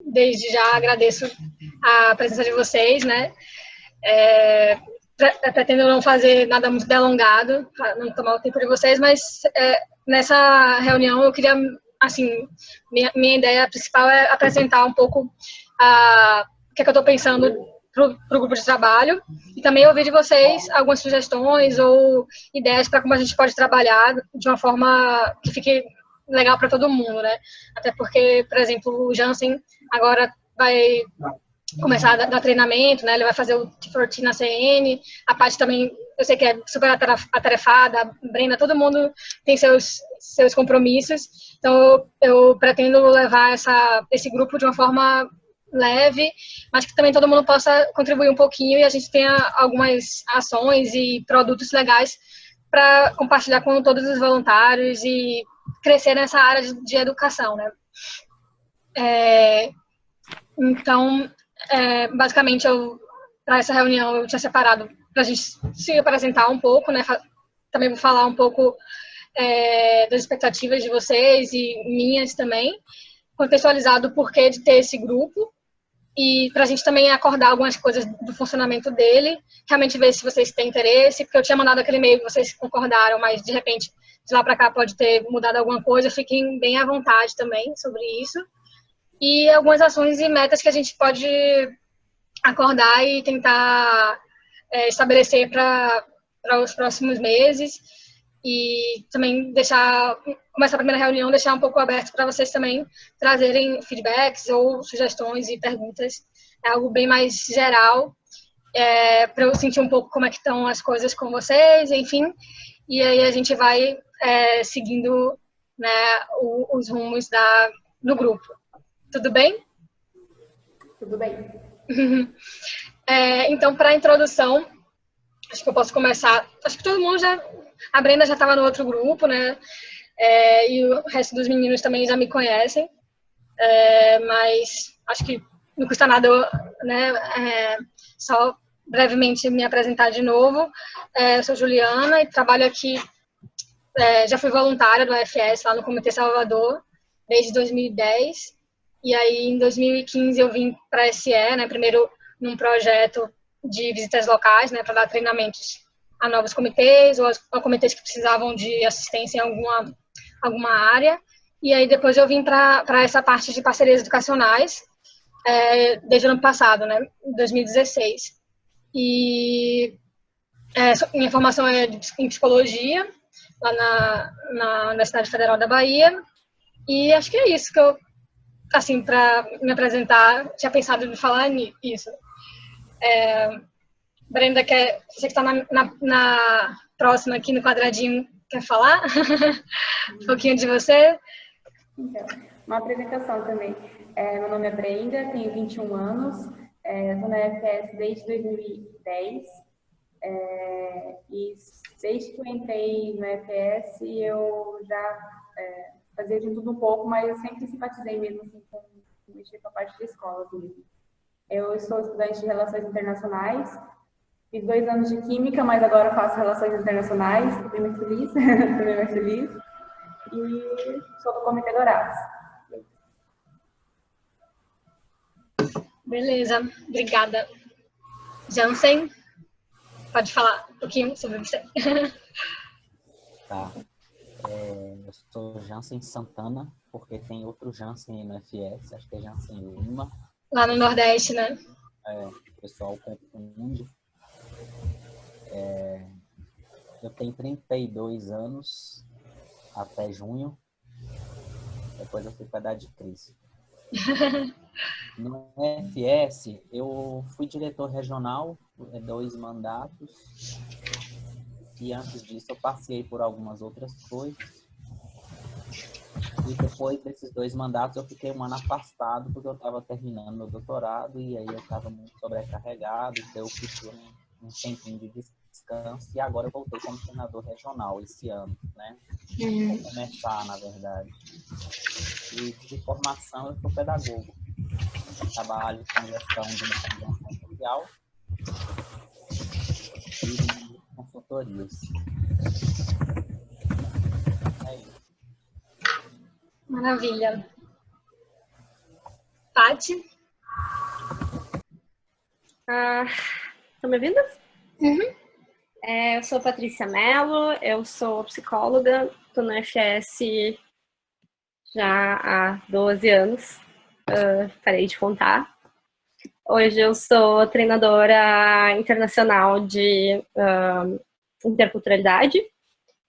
desde já agradeço a presença de vocês, né? Pretendo não fazer nada muito delongado, para não tomar o tempo de vocês, mas nessa reunião eu queria, assim, minha ideia principal é apresentar um pouco o que é que eu estou pensando para o grupo de trabalho e também ouvir de vocês algumas sugestões ou ideias para como a gente pode trabalhar de uma forma que fique legal para todo mundo, né? Até porque, por exemplo, o Jansen agora vai começar a dar treinamento, né? Ele vai fazer o T14 na CN, a parte também, eu sei que é super atarefada, a Brenda, todo mundo tem seus compromissos, então eu pretendo levar esse grupo de uma forma leve, mas que também todo mundo possa contribuir um pouquinho e a gente tenha algumas ações e produtos legais para compartilhar com todos os voluntários e crescer nessa área de educação, né? Então, basicamente, para essa reunião, eu tinha separado para a gente se apresentar um pouco, né? Também vou falar um pouco das expectativas de vocês e minhas também, contextualizado o porquê de ter esse grupo e para a gente também acordar algumas coisas do funcionamento dele, realmente ver se vocês têm interesse, porque eu tinha mandado aquele e-mail, vocês concordaram, mas de repente, de lá para cá pode ter mudado alguma coisa, fiquem bem à vontade também sobre isso. E algumas ações e metas que a gente pode acordar e tentar estabelecer para os próximos meses e também começar a primeira reunião, deixar um pouco aberto para vocês também trazerem feedbacks ou sugestões e perguntas. É algo bem mais geral, para eu sentir um pouco como é que estão as coisas com vocês, enfim. E aí a gente vai seguindo, né, os rumos do grupo. Tudo bem? Tudo bem. Então, para a introdução, acho que eu posso começar. Acho que todo mundo já. A Brenda já estava no outro grupo, né? E o resto dos meninos também já me conhecem. Mas acho que não custa nada eu, né, só brevemente me apresentar de novo. Eu sou Juliana e trabalho aqui. Já fui voluntária do AFS lá no Comitê Salvador desde 2010. E aí, em 2015, eu vim para a SE, né? Primeiro num projeto de visitas locais, né, para dar treinamentos a novos comitês ou a comitês que precisavam de assistência em alguma área. E aí depois eu vim para essa parte de parcerias educacionais desde o ano passado, né, 2016. E minha formação é em psicologia, lá na Universidade Federal da Bahia. E acho que é isso que eu, assim, para me apresentar, tinha pensado em falar nisso. Brenda, você que está na próxima aqui no quadradinho, quer falar? Um pouquinho de você? Então, uma apresentação também. Meu nome é Brenda, tenho 21 anos, estou na FS desde 2010 e desde que eu entrei no FS eu já fazia de tudo um pouco, mas eu sempre simpatizei mesmo assim, com mexer com a parte de escola mesmo. Eu sou estudante de Relações Internacionais, fiz 2 anos de Química, mas agora faço Relações Internacionais, estou bem mais feliz, estou bem mais feliz. E sou do Comitê Dourados. Beleza, obrigada. Jansen, pode falar um pouquinho sobre você. Tá. Eu sou Jansen Santana, porque tem outro Jansen no FS, acho que é Jansen Lima. Lá no Nordeste, né? O pessoal confunde. Eu tenho 32 anos até junho. Depois eu fui para a idade de Cristo. No FS, eu fui diretor regional, 2 mandatos. E antes disso, eu passei por algumas outras coisas. E depois desses 2 mandatos, eu fiquei 1 ano afastado, porque eu estava terminando meu doutorado. E aí eu estava muito sobrecarregado, então eu pedi um tempinho de descanso. E agora eu voltei como coordenador regional esse ano, né? Vou começar, na verdade. E de formação, eu sou pedagogo. Eu trabalho com gestão de intervenção social e consultorias. É isso. Maravilha. Paty? Estão me ouvindo? Uhum. Eu sou Patrícia Mello, eu sou psicóloga, estou no FS já há 12 anos, parei de contar. Hoje eu sou treinadora internacional de interculturalidade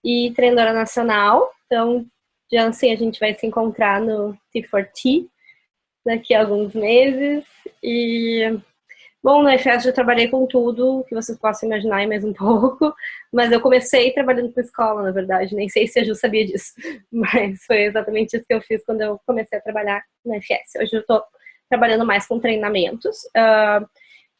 e treinadora nacional. Então, Jansen, a gente vai se encontrar no T4T daqui a alguns meses. E, bom, no FS eu trabalhei com tudo que vocês possam imaginar e mais um pouco, mas eu comecei trabalhando com escola, na verdade. Nem sei se a Ju sabia disso, mas foi exatamente isso que eu fiz quando eu comecei a trabalhar no FS. Hoje eu estou trabalhando mais com treinamentos.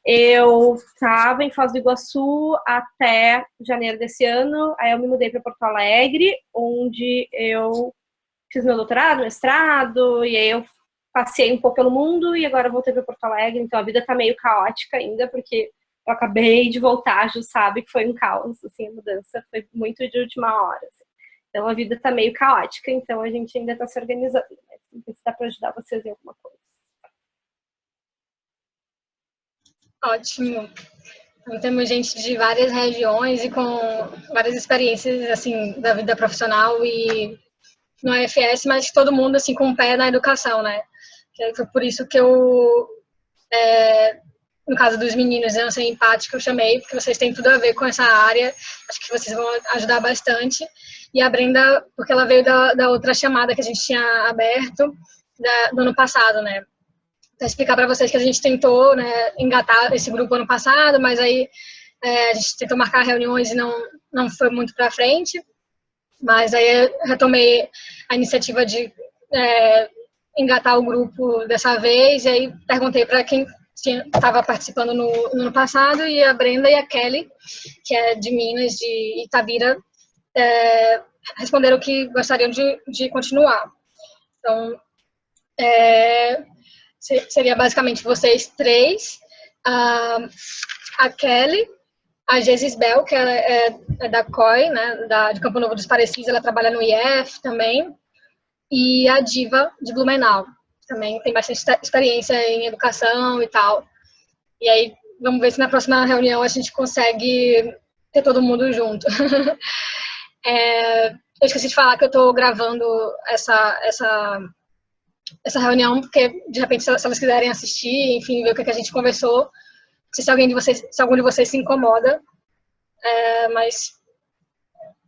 Eu estava em Foz do Iguaçu até janeiro desse ano, aí eu me mudei para Porto Alegre, onde eu fiz meu doutorado, mestrado, e aí eu passei um pouco pelo mundo e agora eu voltei para Porto Alegre, então a vida tá meio caótica ainda, porque eu acabei de voltar, a Ju sabe que foi um caos, assim, a mudança foi muito de última hora, assim. Então a vida tá meio caótica, então a gente ainda tá se organizando, mas não sei se dá para ajudar vocês em alguma coisa. Ótimo. Então, temos gente de várias regiões e com várias experiências, assim, da vida profissional e no AFS, mas todo mundo, assim, com o pé na educação, né? Foi por isso que eu, no caso dos meninos, eu não sei, empática, eu chamei, porque vocês têm tudo a ver com essa área, acho que vocês vão ajudar bastante. E a Brenda, porque ela veio da outra chamada que a gente tinha aberto do ano passado, né? Para explicar para vocês que a gente tentou, né, engatar esse grupo ano passado, mas aí a gente tentou marcar reuniões e não foi muito para frente. Mas aí eu retomei a iniciativa de engatar o grupo dessa vez, e aí perguntei para quem estava participando no ano passado, e a Brenda e a Kelly, que é de Minas, de Itabira, responderam que gostariam de continuar. Então, seria basicamente vocês três, a Kelly, a Gesisbel, que é da COI, né, de Campo Novo dos Parecidos, ela trabalha no IF também, e a Diva, de Blumenau, também tem bastante experiência em educação e tal. E aí, vamos ver se na próxima reunião a gente consegue ter todo mundo junto. Eu esqueci de falar que eu estou gravando essa reunião, porque, de repente, se elas quiserem assistir, enfim, ver o que a gente conversou, não sei se algum de vocês se incomoda, mas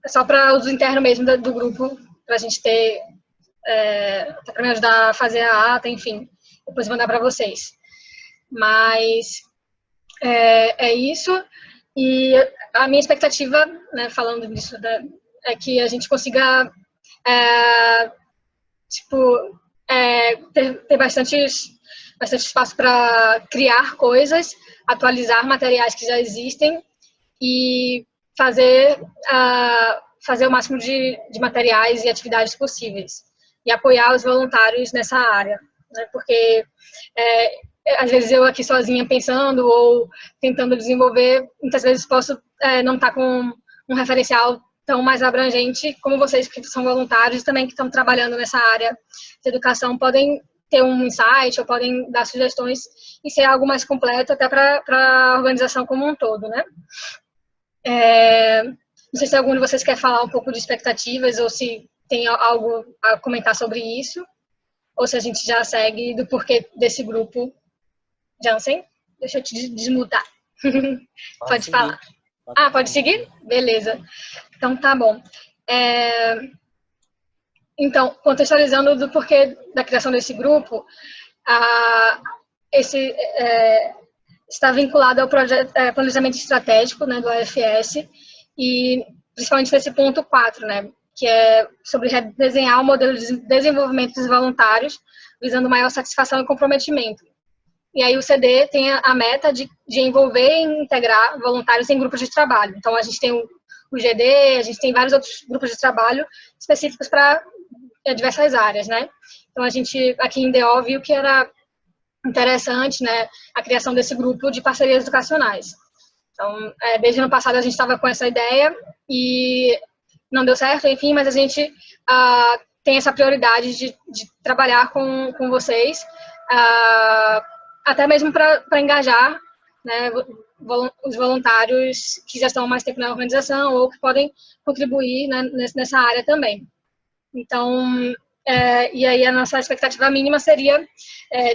é só para uso interno mesmo do grupo, para a gente ter, para me ajudar a fazer a ata, enfim, depois mandar para vocês. Mas é isso, e a minha expectativa, né, falando disso, é que a gente consiga, ter bastante espaço para criar coisas, atualizar materiais que já existem e fazer o máximo de materiais e atividades possíveis. E apoiar os voluntários nessa área, né? Porque às vezes eu aqui sozinha pensando ou tentando desenvolver, muitas vezes posso não estar com um referencial tão mais abrangente, como vocês que são voluntários também que estão trabalhando nessa área de educação podem ter um insight ou podem dar sugestões e ser algo mais completo até para a organização como um todo, né? Não sei se algum de vocês quer falar um pouco de expectativas ou se tem algo a comentar sobre isso, ou se a gente já segue do porquê desse grupo. Jansen, deixa eu te desmutar. Pode falar. Pode seguir? Beleza. Então, tá bom. Então, contextualizando do porquê da criação desse grupo, está vinculado ao projeto, planejamento estratégico, né, do AFS, e principalmente nesse ponto 4, né, que é sobre redesenhar o modelo de desenvolvimento dos voluntários, visando maior satisfação e comprometimento. E aí o CD tem a meta de envolver e integrar voluntários em grupos de trabalho. Então, a gente tem o GD, a gente tem vários outros grupos de trabalho específicos para diversas áreas, né? Então, a gente, aqui em DO, viu que era interessante, né, a criação desse grupo de parcerias educacionais. Então, desde o ano passado a gente estava com essa ideia e não deu certo, enfim, mas a gente tem essa prioridade de trabalhar com vocês até mesmo para engajar, né, os voluntários que já estão há mais tempo na organização ou que podem contribuir, né, nessa área também. Então, e aí a nossa expectativa mínima seria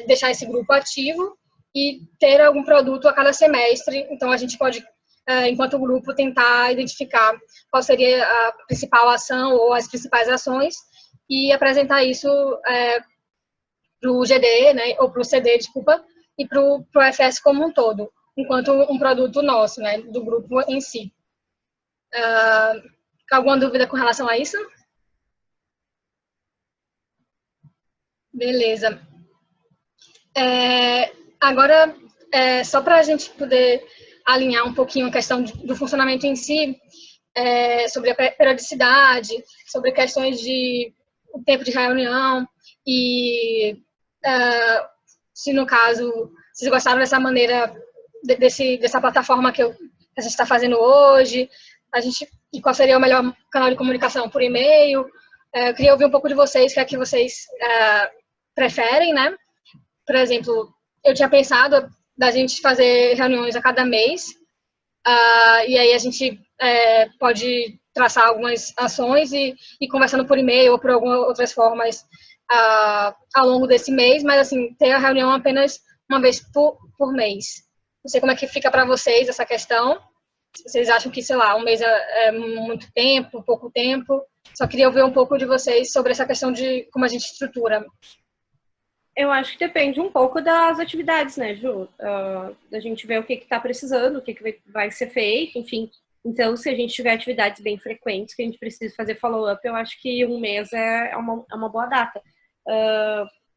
deixar esse grupo ativo e ter algum produto a cada semestre. Então, a gente pode, enquanto grupo, tentar identificar qual seria a principal ação ou as principais ações e apresentar isso para o GD, né, ou para o CD, desculpa, e para o FS como um todo, enquanto um produto nosso, né, do grupo em si. Alguma dúvida com relação a isso? Beleza. Agora, só para a gente poder alinhar um pouquinho a questão do funcionamento em si, sobre a periodicidade, sobre questões de o tempo de reunião e se no caso vocês gostaram dessa maneira dessa plataforma que a gente está fazendo hoje, e qual seria o melhor canal de comunicação por e-mail. Eu queria ouvir um pouco de vocês, o que é que vocês preferem, né? Por exemplo, eu tinha pensado da gente fazer reuniões a cada mês, e aí a gente pode traçar algumas ações e conversando por e-mail ou por algumas outras formas ao longo desse mês, mas assim, ter a reunião apenas uma vez por mês. Não sei como é que fica para vocês essa questão. Se vocês acham que, sei lá, um mês é muito tempo, pouco tempo. Só queria ouvir um pouco de vocês sobre essa questão de como a gente estrutura. Eu acho que depende um pouco das atividades, né, Ju? Da gente ver o que está precisando, o que vai ser feito, enfim. Então, se a gente tiver atividades bem frequentes, que a gente precisa fazer follow-up, eu acho que um mês é uma boa data.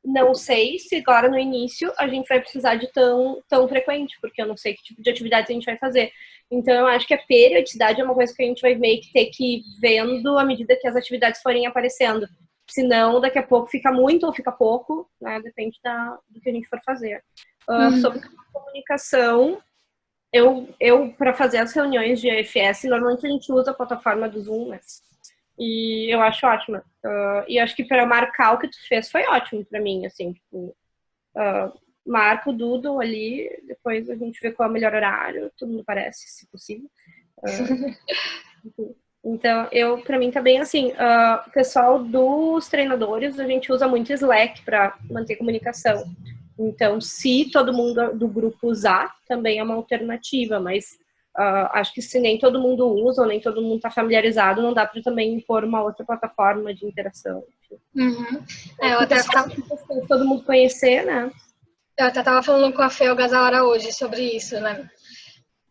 Não sei se agora no início a gente vai precisar de tão frequente, porque eu não sei que tipo de atividades a gente vai fazer. Então, eu acho que a periodicidade é uma coisa que a gente vai meio que ter que ir vendo à medida que as atividades forem aparecendo. Senão, daqui a pouco fica muito ou fica pouco, né? Depende do que a gente for fazer. Sobre comunicação, eu para fazer as reuniões de EFS, normalmente a gente usa a plataforma do Zoom, né? E eu acho ótima. E acho que para marcar o que tu fez foi ótimo para mim, assim, tipo, marca o Doodle ali, depois a gente vê qual é o melhor horário, todo mundo aparece, se possível. Então, para mim tá bem assim. O pessoal dos treinadores, a gente usa muito Slack para manter comunicação. Então, se todo mundo do grupo usar, também é uma alternativa, mas acho que se nem todo mundo usa ou nem todo mundo está familiarizado, não dá para também impor uma outra plataforma de interação. Uhum. Eu até todo mundo conhecer, né? Eu até estava falando com a Fê Algazara hoje sobre isso, né?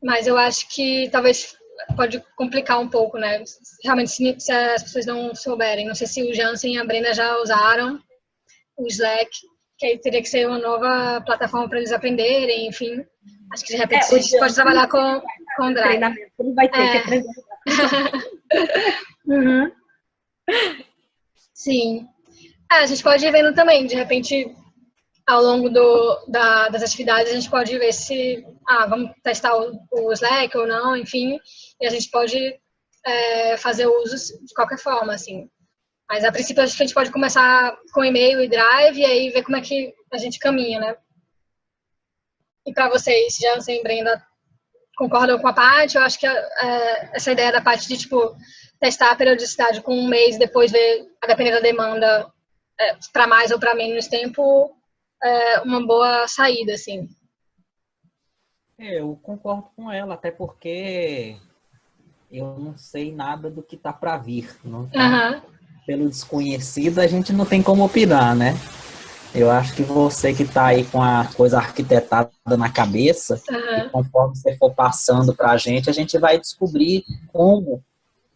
Mas eu acho que talvez pode complicar um pouco, né? Realmente, se as pessoas não souberem. Não sei se o Jansen e a Brenda já usaram o Slack, que aí teria que ser uma nova plataforma para eles aprenderem, enfim. Acho que de repente a gente pode trabalhar com o Drive. Treinamento, ele vai ter que aprender. Uhum. Sim. A gente pode ir vendo também, de repente, ao longo das atividades, a gente pode ver se vamos testar o Slack ou não, enfim, e a gente pode fazer uso de qualquer forma, assim. Mas, a princípio, acho que a gente pode começar com e-mail e Drive e aí ver como é que a gente caminha, né? E para vocês, Jansen e Brenda, concordam com a Paty? Eu acho que essa ideia da Paty de, tipo, testar a periodicidade com um mês, depois ver, a depender da demanda, para mais ou para menos tempo, uma boa saída, assim. Eu concordo com ela, até porque eu não sei nada do que está para vir. Não tá? Pelo desconhecido, a gente não tem como opinar, né? Eu acho que você que está aí com a coisa arquitetada na cabeça, e conforme você for passando para a gente vai descobrir como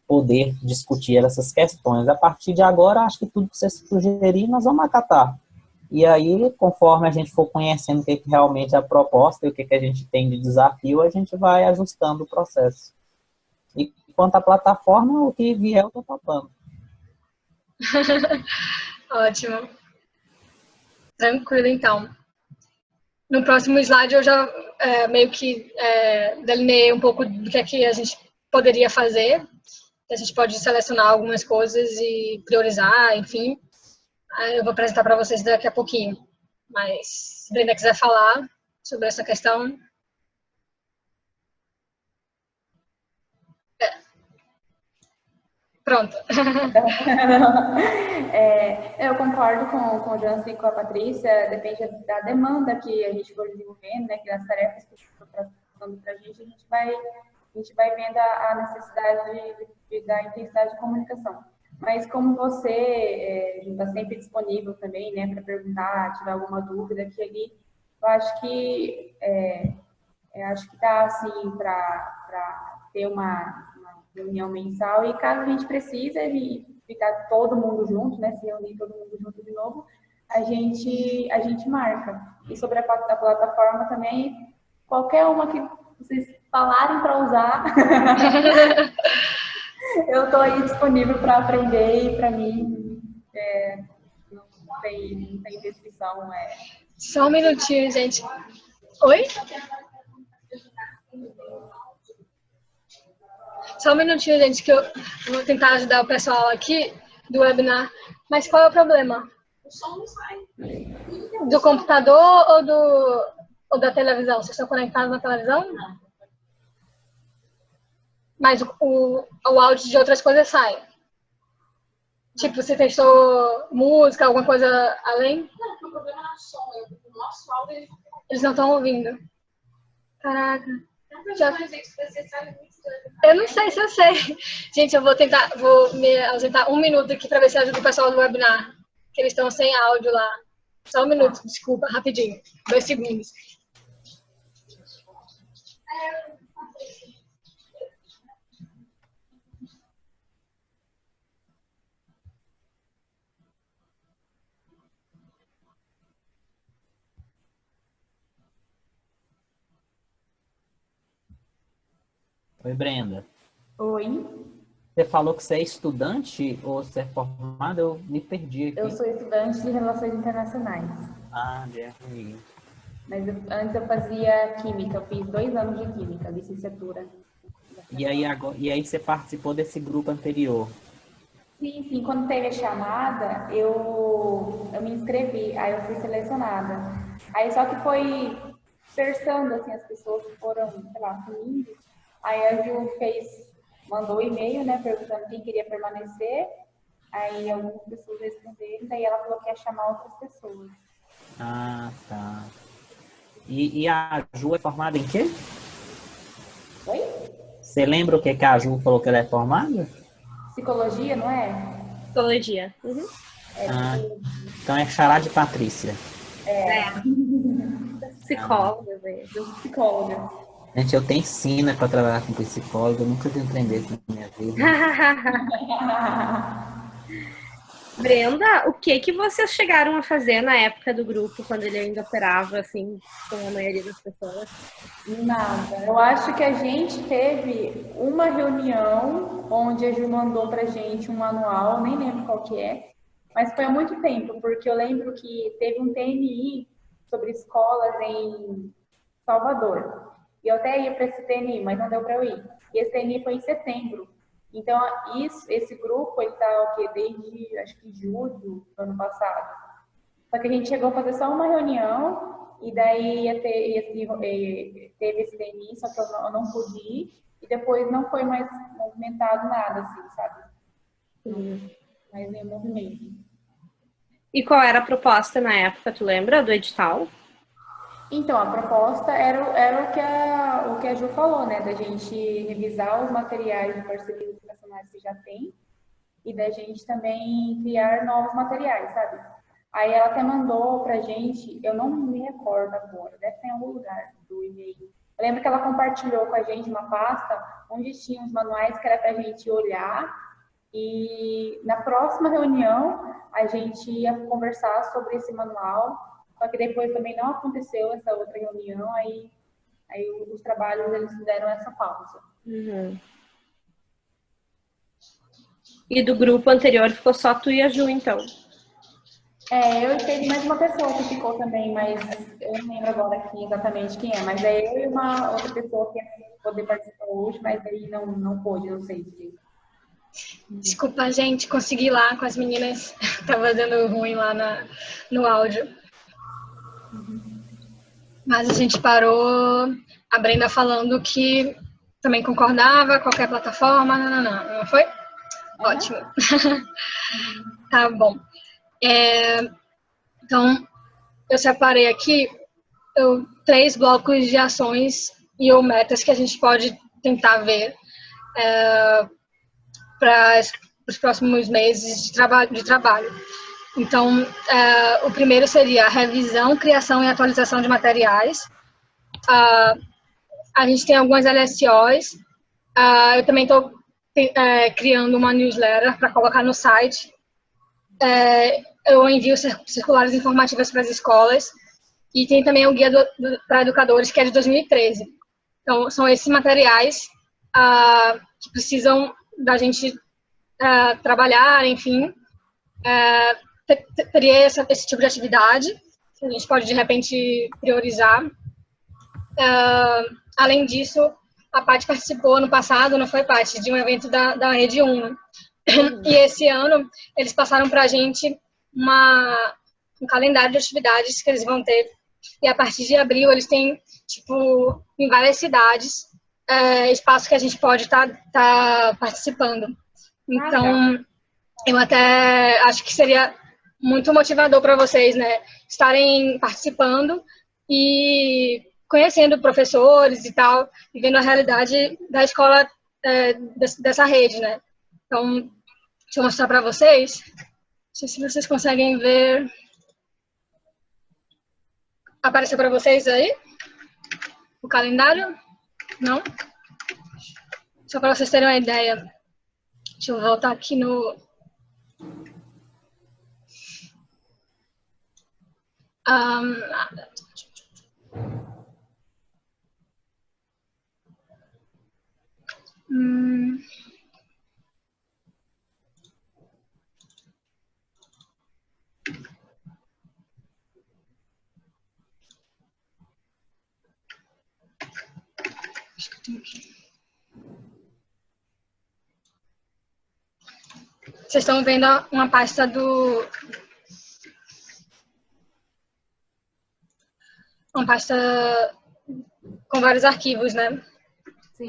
poder discutir essas questões. A partir de agora, acho que tudo que você sugerir, nós vamos acatar. E aí, conforme a gente for conhecendo o que realmente é a proposta e o que a gente tem de desafio, a gente vai ajustando o processo. E quanto à plataforma, o que vier, eu estou topando. Ótimo. Tranquilo, então. No próximo slide, eu já meio que delineei um pouco do que é que a gente poderia fazer. A gente pode selecionar algumas coisas e priorizar, enfim. Eu vou apresentar para vocês daqui a pouquinho. Mas se a Brenda quiser falar sobre essa questão. Pronto. Eu concordo com o Jansen e com a Patrícia, depende da demanda que a gente for desenvolvendo, né, que as tarefas que estão passando para a gente vai vendo a necessidade da intensidade de comunicação. Mas como você está sempre disponível também, né, para perguntar, tirar alguma dúvida aqui ali, eu acho que dá assim para ter uma reunião mensal e caso a gente precise ficar todo mundo junto, né, se reunir todo mundo junto de novo, a gente marca. E sobre a plataforma também, qualquer uma que vocês falarem para usar, eu estou aí disponível para aprender e para mim não tem restrição. Só um minutinho, gente. Oi? Só um minutinho, gente, que eu vou tentar ajudar o pessoal aqui do webinar. Mas qual é o problema? O som não sai. Do computador ou da televisão? Vocês estão conectados na televisão? Não. Mas o áudio de outras coisas sai. Tipo, você testou música, alguma coisa além? Não, o problema é o som. O nosso áudio, eles não estão ouvindo. Caraca. Eu não sei se eu sei. Gente, eu vou me ausentar um minuto aqui para ver se ajuda o pessoal do webinar. Que eles estão sem áudio lá. Só um minuto, desculpa, rapidinho. 2 segundos. Oi, Brenda. Oi. Você falou que você é estudante ou você é formada? Eu me perdi aqui. Eu sou estudante de Relações Internacionais. Ah, de Mas antes eu fazia Química, eu fiz 2 anos de Química, licenciatura. E aí você participou desse grupo anterior? Sim, quando teve a chamada, eu me inscrevi, aí eu fui selecionada. Aí só que foi versando, assim, as pessoas foram, sei lá, sumindo. Aí a Ju mandou um e-mail, né, perguntando quem queria permanecer. Aí algumas pessoas responderam, daí ela falou que ia chamar outras pessoas. Ah, tá. E a Ju é formada em quê? Oi? Você lembra o que a Ju falou que ela é formada? Psicologia, não é? Psicologia. Uhum. Então é xará de Patrícia. Psicóloga, velho. Psicóloga. Gente, eu tenho sina para trabalhar com psicólogo, eu nunca vi um trem desse na minha vida. Brenda, o que vocês chegaram a fazer na época do grupo, quando ele ainda operava, assim, com a maioria das pessoas? Nada. Eu acho que a gente teve uma reunião onde a Ju mandou pra gente um manual, nem lembro qual que é, mas foi há muito tempo, porque eu lembro que teve um TNI sobre escolas em Salvador. E eu até ia para esse TNI, mas não deu para eu ir. E esse TNI foi em setembro. Então, esse grupo, ele tá o quê? Desde, acho que julho do ano passado. Só que a gente chegou a fazer só uma reunião, e daí teve esse TNI, só que eu não pude ir, e depois não foi mais movimentado nada, assim, sabe? Mais nenhum movimento. E qual era a proposta na época, tu lembra, do edital? Então, a proposta era o que a Ju falou, né? Da gente revisar os materiais de parcerias educacionais que já tem e da gente também criar novos materiais, sabe? Aí ela até mandou pra gente, eu não me recordo agora, deve ter em algum lugar do e-mail. Eu lembro que ela compartilhou com a gente uma pasta onde tinha os manuais que era pra gente olhar e na próxima reunião a gente ia conversar sobre esse manual. Só que depois também não aconteceu essa outra reunião, aí os trabalhos eles fizeram essa pausa. Uhum. E do grupo anterior ficou só tu e a Ju, então? Eu teve mais uma pessoa que ficou também, mas eu não lembro agora aqui exatamente quem é, mas é eu e uma outra pessoa que ia poder participar hoje, mas aí não pôde, não sei se... Desculpa, gente, consegui ir lá com as meninas. Tava dando ruim lá no áudio. Mas a gente parou, a Brenda falando que também concordava, qualquer plataforma, não foi? Ótimo. Tá bom. Então, eu separei aqui 3 blocos de ações e ou metas que a gente pode tentar ver para os próximos meses de trabalho. Então, o primeiro seria a revisão, criação e atualização de materiais. A gente tem algumas LSOs. Eu também estou criando uma newsletter para colocar no site. Eu envio circulares informativas para as escolas. E tem também o guia para educadores, que é de 2013. Então, são esses materiais que precisam da gente trabalhar, enfim. Teria esse tipo de atividade que a gente pode, de repente, priorizar. Além disso, a Paty participou no passado, não foi, Paty, de um evento da Rede Uno. E esse ano, eles passaram para a gente um calendário de atividades que eles vão ter. E a partir de abril, eles têm, tipo, em várias cidades, espaço que a gente pode tá participando. Então, eu até acho que seria muito motivador para vocês, né, estarem participando e conhecendo professores e tal, e vendo a realidade da escola dessa rede, né. Então, deixa eu mostrar para vocês. Não sei se vocês conseguem ver. Apareceu para vocês aí o calendário? Não? Só para vocês terem uma ideia. Deixa eu voltar aqui no... Vocês estão vendo uma pasta uma pasta com vários arquivos, né? Sim.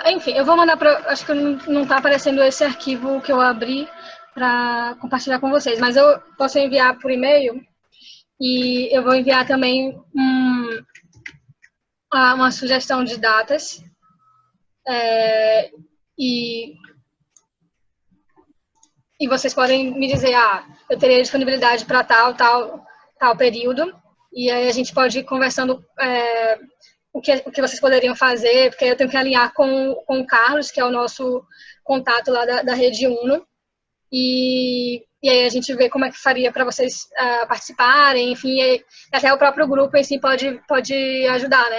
Enfim, eu vou mandar para... Acho que não está aparecendo esse arquivo que eu abri para compartilhar com vocês, mas eu posso enviar por e-mail e eu vou enviar também uma sugestão de datas e vocês podem me dizer, eu teria disponibilidade para tal período, e aí a gente pode ir conversando o que vocês poderiam fazer, porque eu tenho que alinhar com o Carlos, que é o nosso contato lá da Rede Uno, e aí a gente vê como é que faria para vocês participarem, enfim, e até o próprio grupo em si pode ajudar, né?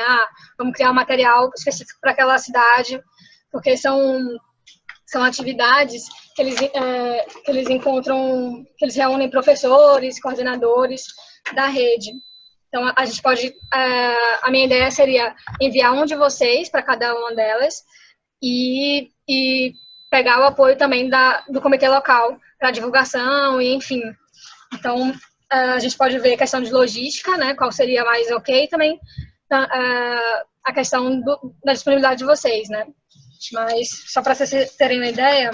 Vamos criar um material específico para aquela cidade, porque são atividades que eles encontram, que eles reúnem professores, coordenadores da rede. Então, a gente pode... a minha ideia seria enviar um de vocês para cada uma delas e pegar o apoio também do comitê local para divulgação e, enfim. Então, a gente pode ver a questão de logística, né, qual seria mais ok, também a questão da disponibilidade de vocês, né. Mas, só para vocês terem uma ideia,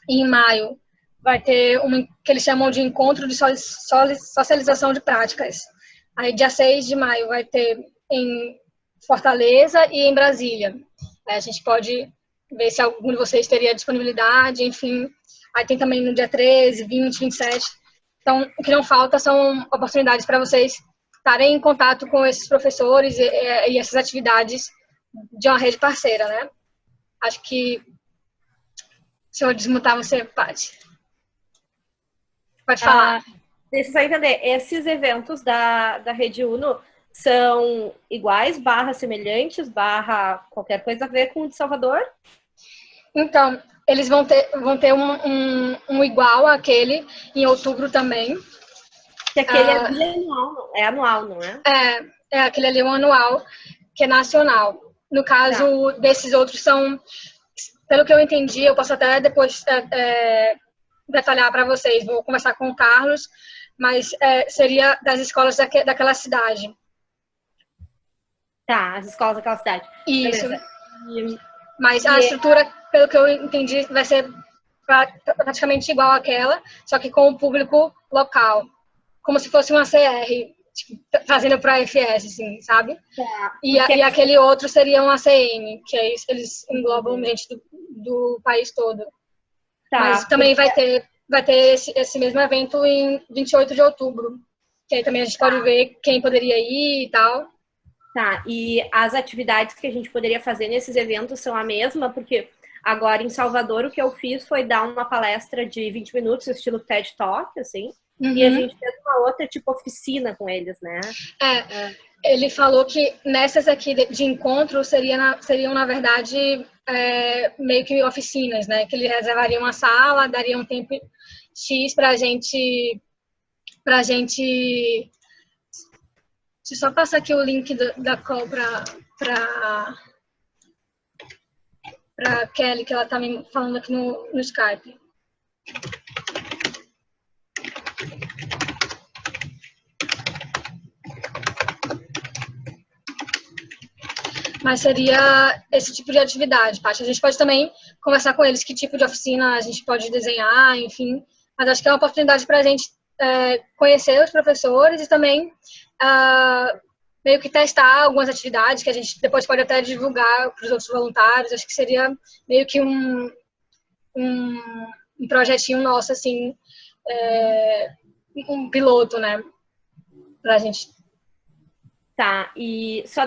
em maio vai ter que eles chamam de encontro de socialização de práticas. Aí, dia 6 de maio, vai ter em Fortaleza e em Brasília. A gente pode ver se algum de vocês teria disponibilidade, enfim. Aí tem também no dia 13, 20, 27. Então, o que não falta são oportunidades para vocês estarem em contato com esses professores e essas atividades de uma rede parceira, né? Acho que... Se eu desmutar você, Paty. Pode falar. Deixa eu só entender. Esses eventos da Rede Uno são iguais, semelhantes, qualquer coisa a ver com o de Salvador? Então, eles vão ter um igual àquele em outubro também. Que aquele é anual, não é? Aquele ali é um anual, que é nacional. No caso desses outros são... Pelo que eu entendi, eu posso até depois detalhar para vocês, vou conversar com o Carlos, mas seria das escolas daquela cidade. Tá, as escolas daquela cidade. Isso. Beleza. Mas a estrutura, pelo que eu entendi, vai ser praticamente igual àquela, só que com o público local. Como se fosse uma CR, tipo, trazendo para a FS, assim, sabe? Tá. E aquele outro seria uma ACM, que aí eles englobam gente do país todo. Tá, mas também vai ter esse mesmo evento em 28 de outubro, que aí também a gente pode ver quem poderia ir e tal. Tá, e as atividades que a gente poderia fazer nesses eventos são a mesma, porque agora em Salvador o que eu fiz foi dar uma palestra de 20 minutos, estilo TED Talk, assim, e a gente fez uma outra, tipo, oficina com eles, né? Ele falou que nessas aqui de encontro seriam, na verdade, meio que oficinas, né? Que ele reservaria uma sala, daria um tempo X pra gente... Deixa eu só passar aqui o link da call para Kelly, que ela tá me falando aqui no Skype. Mas seria esse tipo de atividade, Paty. A gente pode também conversar com eles que tipo de oficina a gente pode desenhar, enfim. Mas acho que é uma oportunidade para a gente conhecer os professores e também meio que testar algumas atividades que a gente depois pode até divulgar para os outros voluntários. Acho que seria meio que um projetinho nosso, assim, um piloto, né? Para a gente. Tá, e só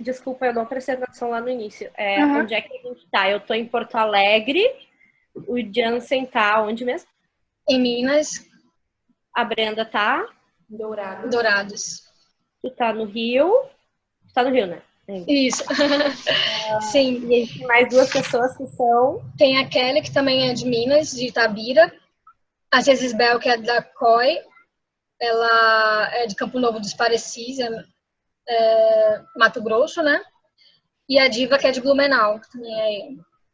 desculpa, eu não prestei atenção lá no início. Onde é que a gente tá? Eu tô em Porto Alegre, o Jansen tá onde mesmo? Em Minas. A Brenda tá? Dourados. Tu tá no Rio? Tu tá no Rio, né? Isso. Sim. E aí tem mais duas pessoas que são... Tem a Kelly, que também é de Minas, de Itabira. A Gisbel, que é da COI. Ela é de Campo Novo dos Parecis, Mato Grosso, né? E a Diva, que é de Blumenau, que também é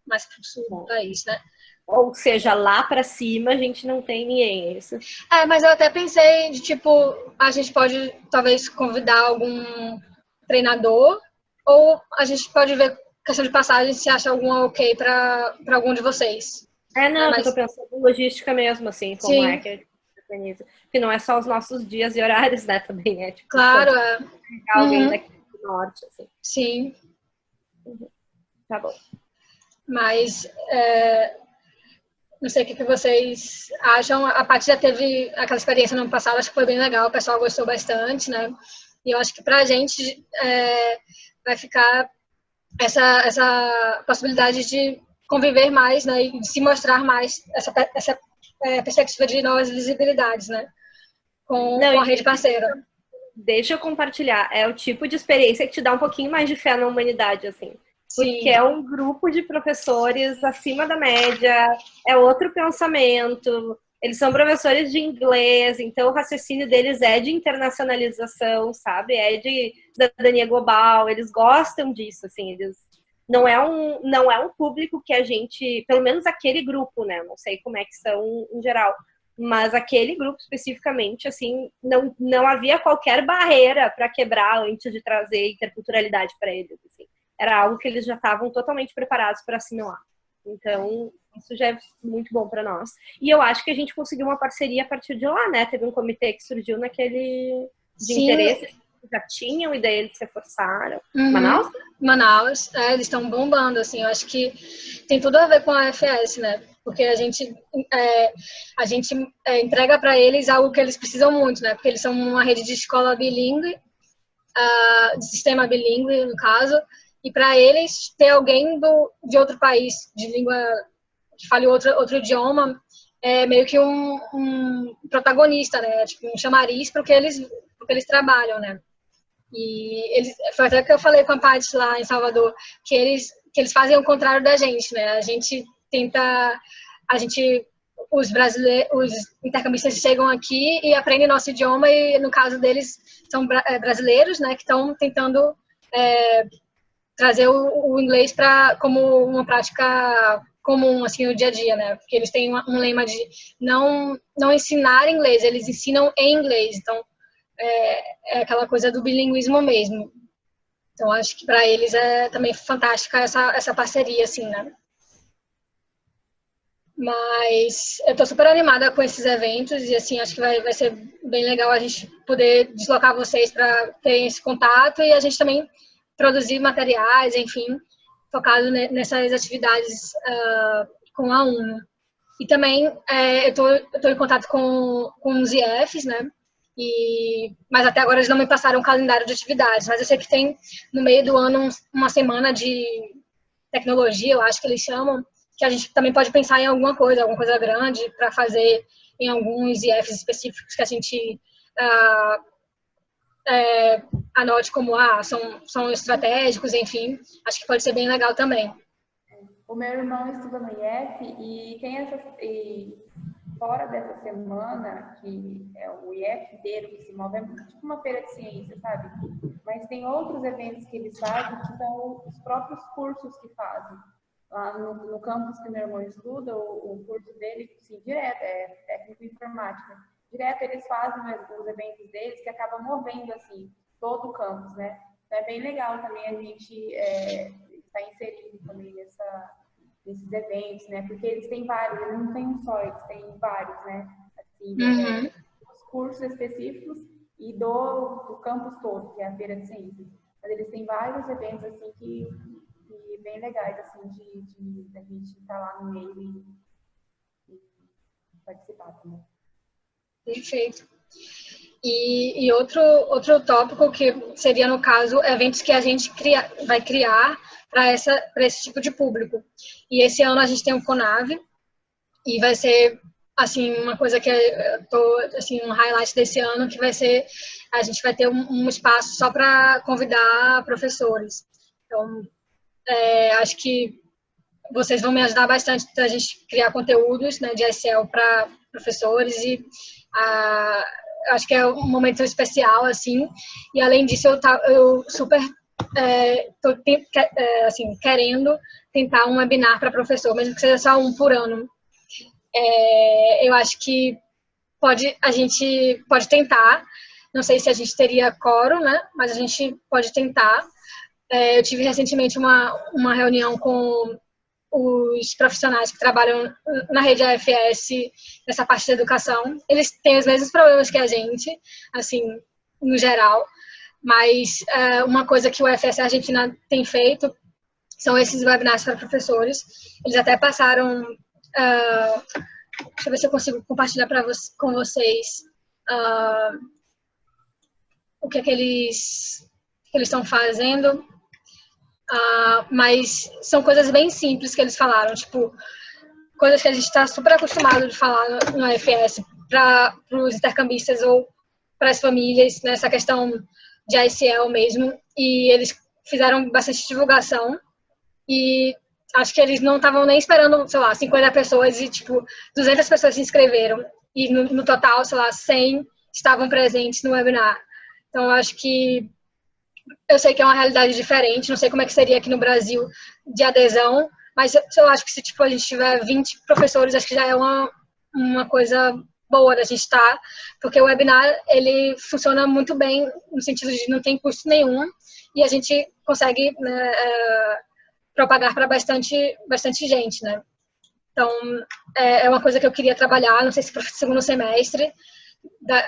mais pro sul do país, né? Ou seja, lá pra cima a gente não tem ninguém, é isso? Mas eu até pensei de, tipo, a gente pode talvez convidar algum treinador, ou a gente pode ver questão de passagem se acha alguma ok para algum de vocês. Não, eu tô pensando em logística mesmo, assim, como Sim. É que a gente organiza. Porque não é só os nossos dias e horários, né, também, né? Tipo, claro, alguém daqui do norte, assim. Sim. Tá bom. Mas... não sei o que vocês acham. A Paty já teve aquela experiência no ano passado, acho que foi bem legal, o pessoal gostou bastante, né? E eu acho que pra gente vai ficar essa possibilidade de conviver mais, né? E de se mostrar mais essa perspectiva de novas visibilidades, né? Com a rede parceira. Deixa eu compartilhar. É o tipo de experiência que te dá um pouquinho mais de fé na humanidade, assim. Porque Sim. é um grupo de professores acima da média, é outro pensamento, eles são professores de inglês, então o raciocínio deles é de internacionalização, sabe? É de cidadania global, eles gostam disso, assim, eles... Não é um público que a gente, pelo menos aquele grupo, né? Não sei como é que são em geral, mas aquele grupo especificamente, assim, não havia qualquer barreira para quebrar antes de trazer interculturalidade para eles, assim. Era algo que eles já estavam totalmente preparados para assimilar. Então, isso já é muito bom para nós. E eu acho que a gente conseguiu uma parceria a partir de lá, né? Teve um comitê que surgiu naquele de interesse, já tinham, e daí eles se reforçaram. Manaus? Manaus, eles estão bombando, assim. Eu acho que tem tudo a ver com a FS, né? Porque a gente entrega para eles algo que eles precisam muito, né? Porque eles são uma rede de escola bilíngue, de sistema bilíngue, no caso, e para eles ter alguém de outro país, de língua que fale outro idioma, é meio que um protagonista, né? Tipo, um chamariz para o que eles trabalham, né? E foi até que eu falei com a Paty lá em Salvador, que eles fazem o contrário da gente, né? Os intercambistas chegam aqui e aprendem nosso idioma, e no caso deles são brasileiros, né? Que estão tentando trazer o inglês como uma prática comum, assim, no dia a dia, né? Porque eles têm um lema de não ensinar inglês, eles ensinam em inglês. Então, é aquela coisa do bilinguismo mesmo. Então, acho que para eles é também fantástica essa parceria, assim, né? Mas eu tô super animada com esses eventos e, assim, acho que vai ser bem legal a gente poder deslocar vocês para terem esse contato e a gente também produzir materiais, enfim, focado nessas atividades com a UNO. E também eu tô em contato com os IFs, né? Mas até agora eles não me passaram um calendário de atividades, mas eu sei que tem no meio do ano uma semana de tecnologia, eu acho que eles chamam, que a gente também pode pensar em alguma coisa grande para fazer em alguns IFs específicos que a gente anote como são estratégicos, enfim, acho que pode ser bem legal também. O meu irmão estuda no IF e fora dessa semana, que é o IF inteiro que se move, é tipo uma feira de ciência, sabe? Mas tem outros eventos que eles fazem que são os próprios cursos que fazem. Lá no campus que meu irmão estuda, o curso dele, assim, direto, é técnico em informática. Direto eles fazem os eventos deles que acabam movendo, assim, todo o campus, né? Então é bem legal também a gente estar inserido também nesses eventos, né? Porque eles têm vários, eles não têm um só, eles têm vários, né? Assim, os cursos específicos e do campus todo, que é a Feira de Ciências. Mas eles têm vários eventos, assim, que bem legais, assim, de a gente estar lá no meio e participar também. Perfeito. E outro tópico que seria, no caso, eventos que a gente vai criar para esse tipo de público. E esse ano a gente tem um Conave e vai ser, assim, uma coisa que eu tô, assim, um highlight desse ano, que vai ser, a gente vai ter um espaço só para convidar professores. Então, acho que vocês vão me ajudar bastante para a gente criar conteúdos, né, de ICL para professores e acho que é um momento especial, assim, e além disso eu super estou assim, querendo tentar um webinar para professor, mesmo que seja só um por ano. Eu acho que a gente pode tentar, não sei se a gente teria coro, né, mas a gente pode tentar. Eu tive recentemente uma reunião com os profissionais que trabalham na rede AFS, nessa parte de educação. Eles têm os mesmos problemas que a gente, assim, no geral, mas uma coisa que o AFS Argentina tem feito são esses webinars para professores. Eles até passaram, deixa eu ver se eu consigo compartilhar com vocês o que eles estão fazendo. Mas são coisas bem simples que eles falaram, tipo, coisas que a gente está super acostumado de falar no AFS para os intercambistas ou para as famílias, nessa questão de ICL mesmo, e eles fizeram bastante divulgação e acho que eles não estavam nem esperando, sei lá, 50 pessoas e, tipo, 200 pessoas se inscreveram e no total, sei lá, 100 estavam presentes no webinar. Então, acho que eu sei que é uma realidade diferente, não sei como é que seria aqui no Brasil de adesão, mas eu acho que se tipo, a gente tiver 20 professores, acho que já é uma coisa boa da gente estar, porque o webinar, ele funciona muito bem no sentido de não tem custo nenhum e a gente consegue, né, propagar para bastante gente, né? Então, é uma coisa que eu queria trabalhar, não sei se para o segundo semestre,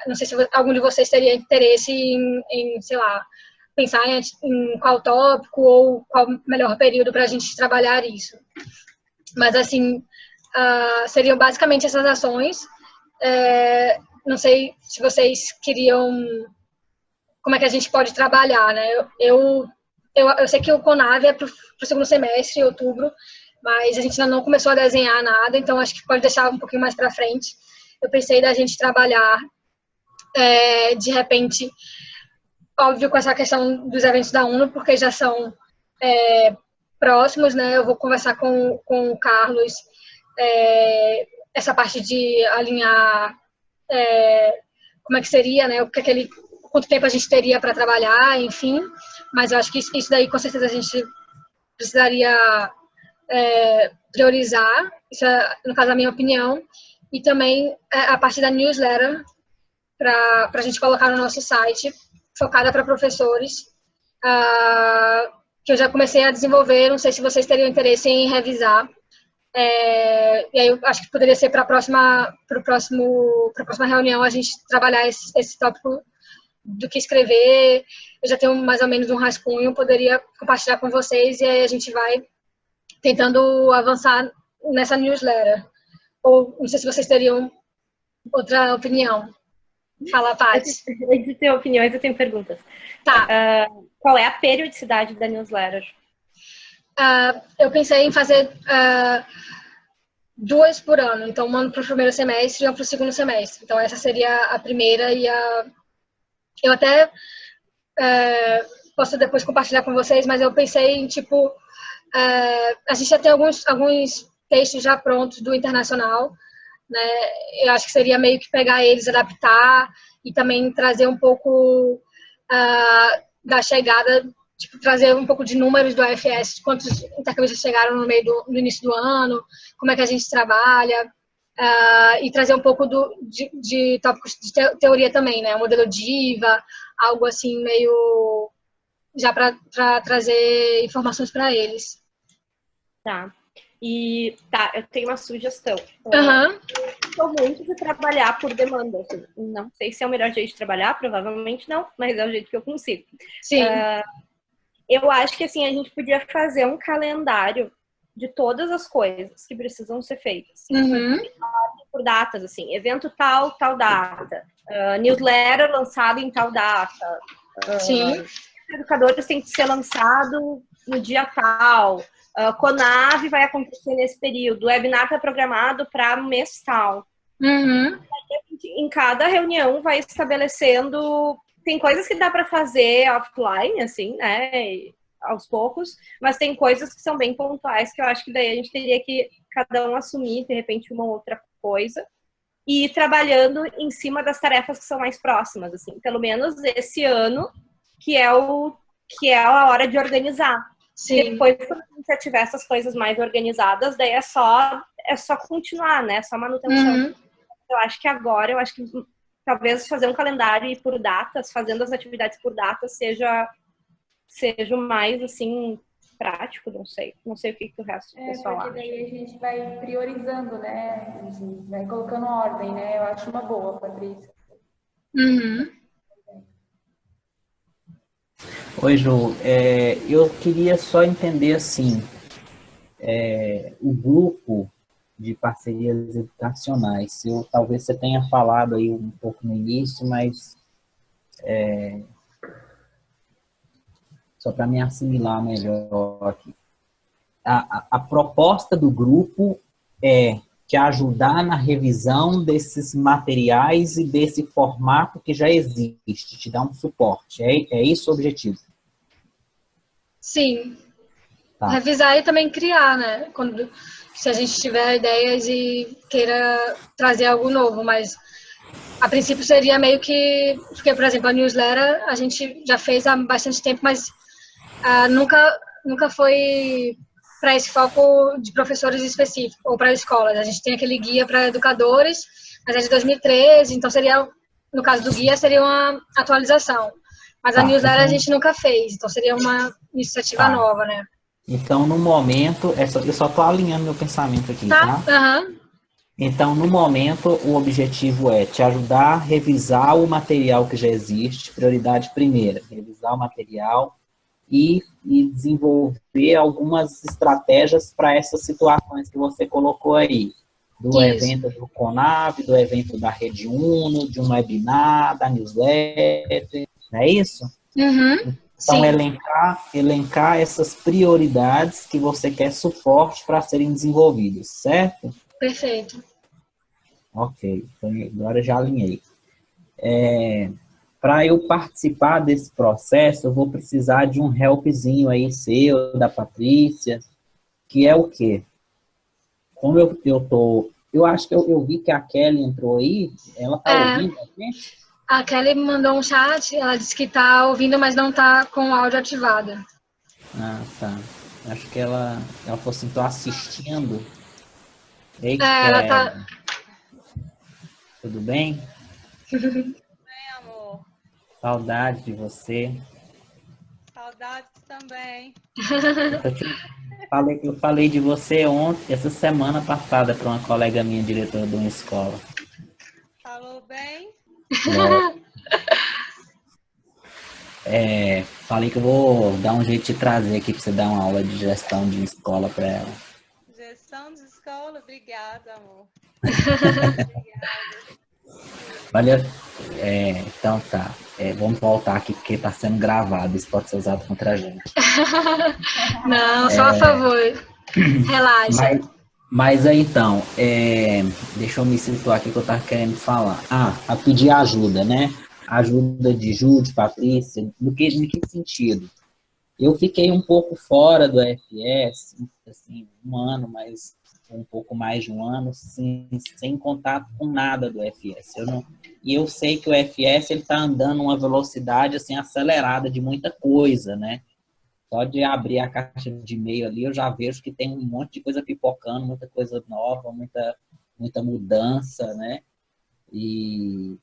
não sei se algum de vocês teria interesse em sei lá, pensar em qual tópico ou qual melhor período para a gente trabalhar isso. Mas, assim, seriam basicamente essas ações. Não sei se vocês queriam... Como é que a gente pode trabalhar, né? Eu sei que o Conave é para o segundo semestre, em outubro, mas a gente ainda não começou a desenhar nada, então acho que pode deixar um pouquinho mais para frente. Eu pensei da gente trabalhar, de repente... Óbvio, com essa questão dos eventos da UNO, porque já são próximos, né? Eu vou conversar com o Carlos essa parte de alinhar como é que seria, né? Quanto tempo a gente teria para trabalhar, enfim. Mas eu acho que isso daí, com certeza, a gente precisaria priorizar, isso é, no caso, a minha opinião, e também a parte da newsletter, para a gente colocar no nosso site, focada para professores, que eu já comecei a desenvolver, não sei se vocês teriam interesse em revisar. E aí eu acho que poderia ser para a próxima reunião a gente trabalhar esse tópico do que escrever. Eu já tenho mais ou menos um rascunho, poderia compartilhar com vocês e aí a gente vai tentando avançar nessa newsletter. Ou não sei se vocês teriam outra opinião. Fala, Paty. Antes de ter opiniões, eu tenho perguntas. Tá. Qual é a periodicidade da newsletter? Eu pensei em fazer 2 por ano. Então, uma para o primeiro semestre e uma para o segundo semestre. Então, essa seria a primeira e eu até posso depois compartilhar com vocês, mas eu pensei em, tipo, a gente já tem alguns textos já prontos do Internacional, né? Eu acho que seria meio que pegar eles, adaptar e também trazer um pouco da chegada, tipo, trazer um pouco de números do AFS, quantos intercambistas chegaram no início do ano, como é que a gente trabalha, e trazer um pouco de tópicos de teoria também, né? O modelo DIVA, algo assim meio já para trazer informações para eles. Tá. Eu tenho uma sugestão. Uhum. Eu gosto muito de trabalhar por demanda. Assim. Não sei se é o melhor jeito de trabalhar, provavelmente não, mas é o jeito que eu consigo. Sim. Eu acho que assim, a gente podia fazer um calendário de todas as coisas que precisam ser feitas. Uhum. Por datas, assim, evento tal data. Newsletter lançado em tal data. Sim. Educadores tem que ser lançado no dia tal. Conave vai acontecer nesse período. O webinar está programado para mês tal. Uhum. Em cada reunião vai estabelecendo. Tem coisas que dá para fazer offline, assim, né? Aos poucos, mas tem coisas que são bem pontuais que eu acho que daí a gente teria que cada um assumir, de repente, uma outra coisa e ir trabalhando em cima das tarefas que são mais próximas, assim, pelo menos esse ano, que é a hora de organizar. Sim. Depois, quando a gente já tiver essas coisas mais organizadas, daí é só continuar, né? Só manutenção. Uhum. Eu acho que talvez fazer um calendário e por datas, fazendo as atividades por datas, seja o mais, assim, prático, não sei o que o resto do pessoal acha. Porque daí a gente vai priorizando, né? A gente vai colocando ordem, né? Eu acho uma boa, Patrícia. Uhum. Oi, Ju. Eu queria só entender, assim, o grupo de parcerias educacionais. Talvez você tenha falado aí um pouco no início, mas só para me assimilar melhor aqui. A proposta do grupo é te ajudar na revisão desses materiais e desse formato que já existe, te dar um suporte. É isso o objetivo? Sim. Tá. Revisar e também criar, né? Se a gente tiver ideias e queira trazer algo novo, mas a princípio seria meio que... Porque, por exemplo, a newsletter a gente já fez há bastante tempo, mas nunca foi para esse foco de professores específicos ou para escolas. A gente tem aquele guia para educadores, mas é de 2013, então seria, no caso do guia, seria uma atualização. Mas a newsletter a gente nunca fez, então seria uma iniciativa nova, né? Então, no momento, eu só estou alinhando meu pensamento aqui, tá? Uhum. Então, no momento, o objetivo é te ajudar a revisar o material que já existe, prioridade primeira, revisar o material e desenvolver algumas estratégias para essas situações que você colocou aí. Do evento do Conave, do evento da Rede Uno, de um webinar, da newsletter, não é isso? Uhum. Então, Sim. elencar essas prioridades que você quer suporte para serem desenvolvidas, certo? Perfeito. Ok, então agora eu já alinhei. Para eu participar desse processo, eu vou precisar de um helpzinho aí seu, da Patrícia, que é o quê? Como eu acho que eu vi que a Kelly entrou aí, ela está ouvindo a gente? A Kelly me mandou um chat, ela disse que está ouvindo, mas não está com o áudio ativado. Ah, tá. Acho que ela falou assim, tô assistindo. Ei, Ela tá. tudo bem? Bem, amor. Saudade de você. Saudades também. Eu falei de você ontem, essa semana passada, para uma colega minha, diretora de uma escola. Falou bem? Falei que eu vou dar um jeito de trazer aqui para você dar uma aula de gestão de escola para ela. Gestão de escola, obrigada, amor. Valeu. Então tá. Vamos voltar aqui porque está sendo gravado. Isso pode ser usado contra a gente. Não, só a favor. Relaxa. Mas aí então, deixa eu me situar aqui que eu estava querendo falar. A pedir ajuda, né? Ajuda de Ju, de Patrícia, em que sentido? Eu fiquei um pouco fora do FS, assim, um ano, mas um pouco mais de um ano, sem contato com nada do FS. E eu sei que o FS está andando uma velocidade assim, acelerada de muita coisa, né? Só de abrir a caixa de e-mail ali, eu já vejo que tem um monte de coisa pipocando, muita coisa nova, muita mudança, né? E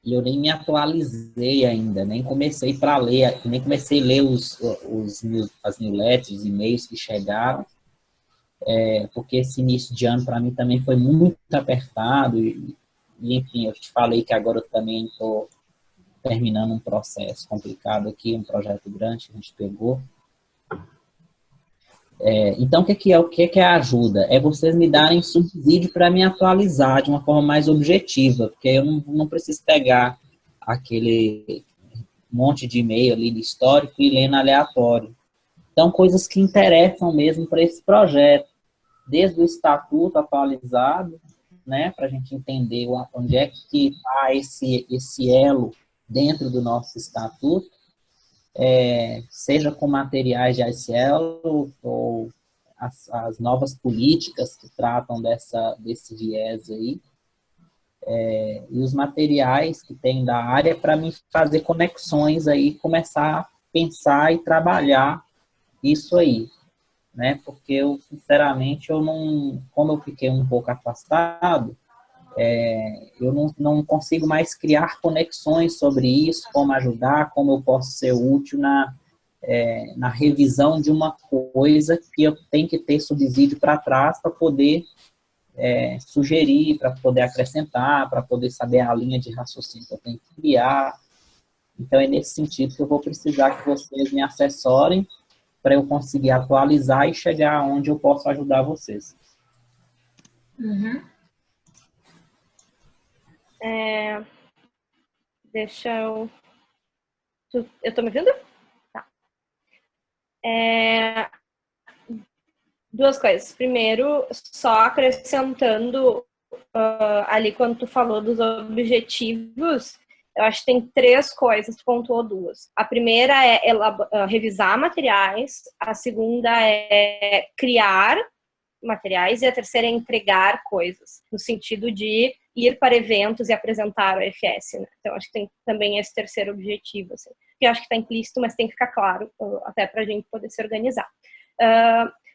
eu nem me atualizei ainda, nem comecei para ler, nem comecei a ler as newsletters, os e-mails que chegaram, porque esse início de ano para mim também foi muito apertado e, enfim, eu te falei que agora eu também estou terminando um processo complicado aqui, um projeto grande que a gente pegou. Então, o que é a ajuda? É vocês me darem subsídio para me atualizar de uma forma mais objetiva, porque eu não preciso pegar aquele monte de e-mail ali de histórico e ler no aleatório. Então, coisas que interessam mesmo para esse projeto, desde o estatuto atualizado, né, para a gente entender onde é que está esse elo dentro do nosso estatuto, seja com materiais de ICL ou as novas políticas que tratam desse viés aí, e os materiais que tem da área para me fazer conexões aí, começar a pensar e trabalhar isso aí, né? Porque eu, sinceramente, como eu fiquei um pouco afastado, eu não consigo mais criar conexões sobre isso, como ajudar, como eu posso ser útil na revisão de uma coisa que eu tenho que ter subsídio para trás para poder sugerir, para poder acrescentar, para poder saber a linha de raciocínio que eu tenho que criar. Então, é nesse sentido que eu vou precisar que vocês me assessorem para eu conseguir atualizar e chegar onde eu posso ajudar vocês. Uhum. Deixa eu... Eu tô me ouvindo? Tá. Duas coisas. Primeiro, só acrescentando ali quando tu falou dos objetivos, eu acho que tem três coisas, tu pontuou duas. A primeira é revisar materiais, a segunda é criar materiais e a terceira é entregar coisas, no sentido de ir para eventos e apresentar o FS, né? Então, acho que tem também esse terceiro objetivo, assim, que eu acho que está implícito, mas tem que ficar claro, até para a gente poder se organizar.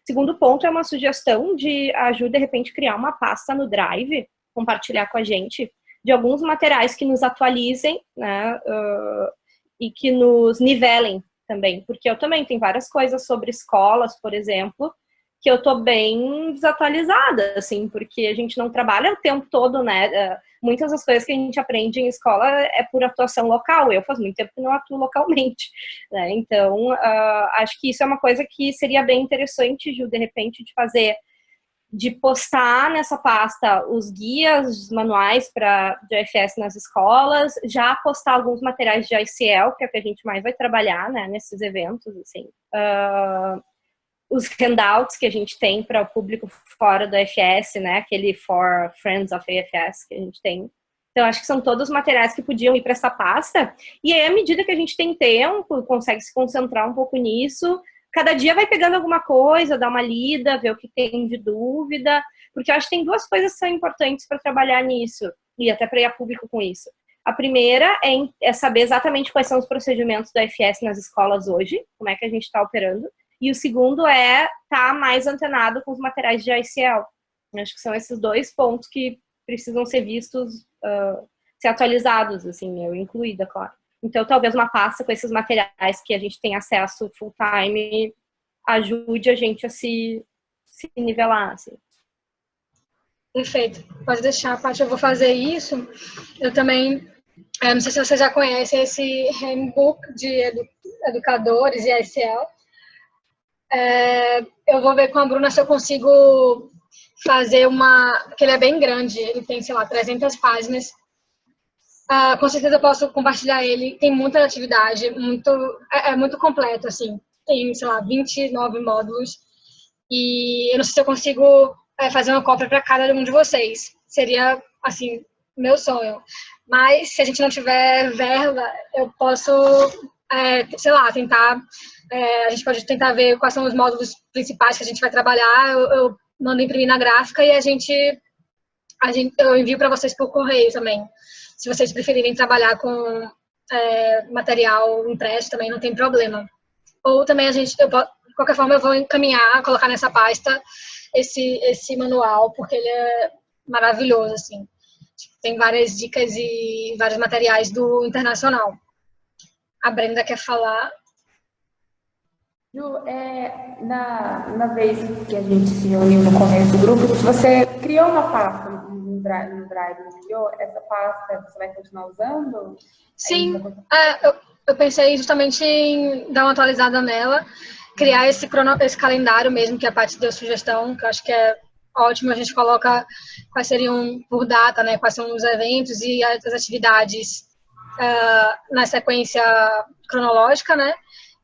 Segundo ponto é uma sugestão de ajuda, de repente, criar uma pasta no Drive, compartilhar com a gente, de alguns materiais que nos atualizem, né, e que nos nivelem também, porque eu também tenho várias coisas sobre escolas, por exemplo, que eu tô bem desatualizada, assim, porque a gente não trabalha o tempo todo, né? Muitas das coisas que a gente aprende em escola é por atuação local. Eu faz muito tempo que não atuo localmente, né? Então, acho que isso é uma coisa que seria bem interessante, Ju, de repente, de fazer, de postar nessa pasta os guias, os manuais de IFS nas escolas, já postar alguns materiais de ICL, que é o que a gente mais vai trabalhar, né, nesses eventos, assim. Os handouts que a gente tem para o público fora do IFS, né, aquele For Friends of IFS que a gente tem. Então, acho que são todos materiais que podiam ir para essa pasta. E aí, à medida que a gente tem tempo, consegue se concentrar um pouco nisso, cada dia vai pegando alguma coisa, dá uma lida, ver o que tem de dúvida, porque eu acho que tem duas coisas que são importantes para trabalhar nisso, e até para ir a público com isso. A primeira é saber exatamente quais são os procedimentos do IFS nas escolas hoje, como é que a gente está operando, E o segundo é estar mais antenado com os materiais de ICL. Acho que são esses dois pontos que precisam ser vistos, ser atualizados, assim, eu incluída, claro. Então, talvez uma pasta com esses materiais que a gente tem acesso full time ajude a gente a se nivelar, assim. Perfeito. Pode deixar, Paty, eu vou fazer isso. Eu também, não sei se você já conhece esse handbook de educadores e ICL. Eu vou ver com a Bruna se eu consigo fazer porque ele é bem grande, ele tem, sei lá, 300 páginas. Com certeza eu posso compartilhar ele, tem muita atividade, é muito completo, assim. Tem, sei lá, 29 módulos. E eu não sei se eu consigo fazer uma cópia para cada um de vocês. Seria, assim, meu sonho. Mas, se a gente não tiver verba, eu posso, sei lá, tentar... a gente pode tentar ver quais são os módulos principais que a gente vai trabalhar. Eu mando imprimir na gráfica e eu envio para vocês por correio também. Se vocês preferirem trabalhar com material impresso também, não tem problema. Ou também de qualquer forma, eu vou encaminhar, colocar nessa pasta esse manual, porque ele é maravilhoso, assim. Tem várias dicas e vários materiais do internacional. A Brenda quer falar. Ju, na vez que a gente se reuniu no começo do grupo, você criou uma pasta no Drive, não criou? Essa pasta você vai continuar usando? Sim, eu pensei justamente em dar uma atualizada nela, criar esse calendário mesmo, que a Paty deu sugestão, que eu acho que é ótimo. A gente coloca quais seriam por data, né, quais são os eventos e as atividades na sequência cronológica, né?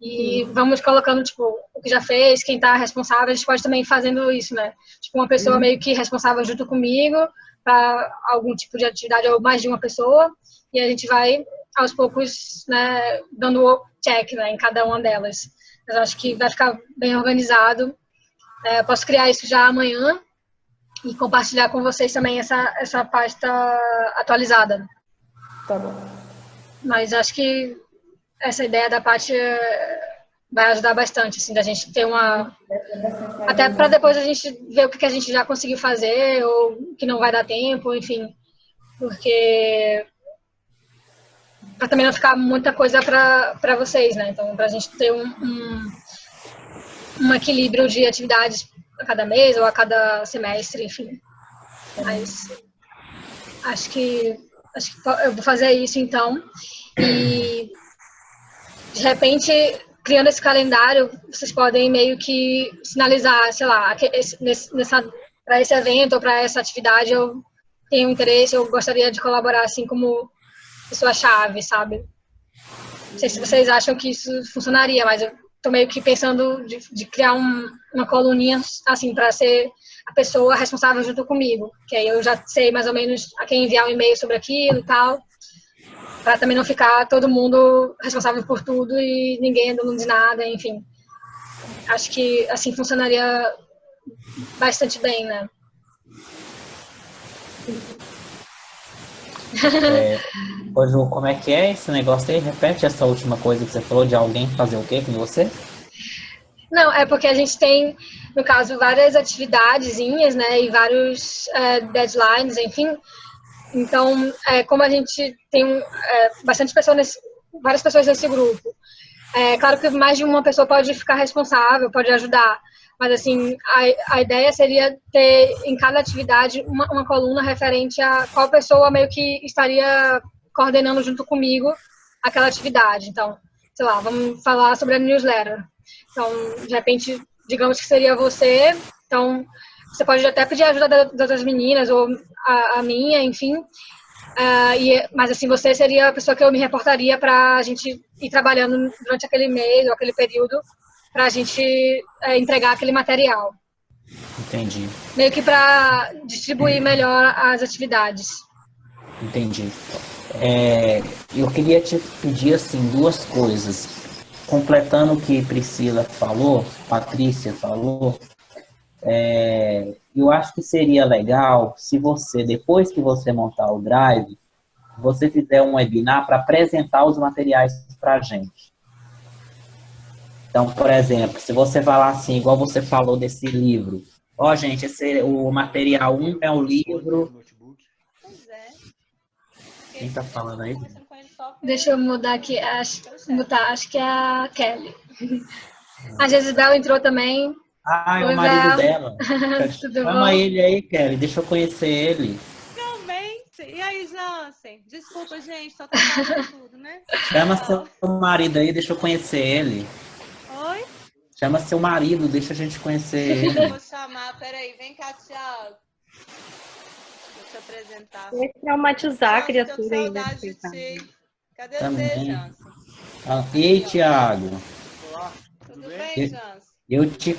E vamos colocando, tipo, o que já fez, quem está responsável. A gente pode também ir fazendo isso, né? Tipo, uma pessoa meio que responsável junto comigo para algum tipo de atividade, ou mais de uma pessoa, e a gente vai, aos poucos, né, dando o check, né, em cada uma delas. Mas eu acho que vai ficar bem organizado. Eu posso criar isso já amanhã e compartilhar com vocês também essa pasta atualizada. Tá bom. Mas acho que essa ideia da Paty vai ajudar bastante, assim, da gente ter uma... Até para depois a gente ver o que a gente já conseguiu fazer ou o que não vai dar tempo, enfim. Porque... para também não ficar muita coisa para vocês, né? Então, para a gente ter um equilíbrio de atividades a cada mês ou a cada semestre, enfim. Mas acho que eu vou fazer isso, então. E, de repente, criando esse calendário, vocês podem meio que sinalizar, sei lá, para esse evento ou para essa atividade eu tenho interesse, eu gostaria de colaborar assim como pessoa-chave, sabe? Não sei se vocês acham que isso funcionaria, mas eu tô meio que pensando de criar uma coluninha, assim, para ser a pessoa responsável junto comigo, que aí eu já sei mais ou menos a quem enviar um e-mail sobre aquilo e tal, para também não ficar todo mundo responsável por tudo e ninguém dando de nada, enfim. Acho que assim funcionaria bastante bem, né? Ô Ju, como é que é esse negócio aí? Repete essa última coisa que você falou de alguém fazer o quê com você? Não, é porque a gente tem, no caso, várias atividadezinhas, né, e vários deadlines, enfim. Então, como a gente tem bastante pessoas várias pessoas nesse grupo, claro que mais de uma pessoa pode ficar responsável, pode ajudar, mas assim, a ideia seria ter em cada atividade uma coluna referente a qual pessoa meio que estaria coordenando junto comigo aquela atividade. Então, sei lá, vamos falar sobre a newsletter. Então, de repente, digamos que seria você, então você pode até pedir a ajuda das outras meninas ou a minha, enfim. Mas assim, você seria a pessoa que eu me reportaria para a gente ir trabalhando durante aquele mês ou aquele período para a gente entregar aquele material. Entendi. Meio que para distribuir melhor as atividades. Entendi. Eu queria te pedir assim duas coisas. Completando o que Priscila falou, Patrícia falou, eu acho que seria legal se você, depois que você montar o Drive, você fizer um webinar para apresentar os materiais para a gente. Então, por exemplo, se você falar assim, igual você falou desse livro, ó, gente, o material 1 é o livro. Pois é. Quem tá falando aí? Conversando com ele só pelo- Deixa eu mudar aqui, acho que é a Kelly. A Jezibel entrou também. Ah, é o Oi, marido Bel. dela. Tudo Chama bom? ele aí, Kelly, deixa eu conhecer ele. Finalmente! E aí, Jansen? Desculpa, gente, tô atrapalhando tudo, né? Chama Legal. seu marido aí, deixa eu conhecer ele. Oi? Chama seu marido, deixa a gente conhecer Eu ele. vou chamar, peraí, vem cá, Thiago. Deixa eu te apresentar. Vai traumatizar a Jansen, tô com criatura aí, né? saudade de coitada. ti. Cadê você, Também. Jansen? Ei, Tiago, Tudo bem, Eu- Jansen?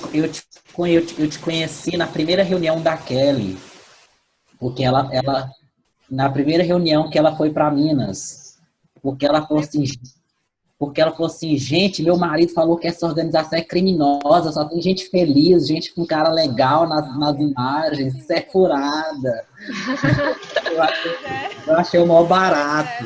eu te conheci na primeira reunião da Kelly, porque ela na primeira reunião que ela foi para Minas, porque ela falou assim, gente, meu marido falou que essa organização é criminosa, só tem gente feliz, gente com cara legal nas imagens, isso é furada. Eu achei o maior barato.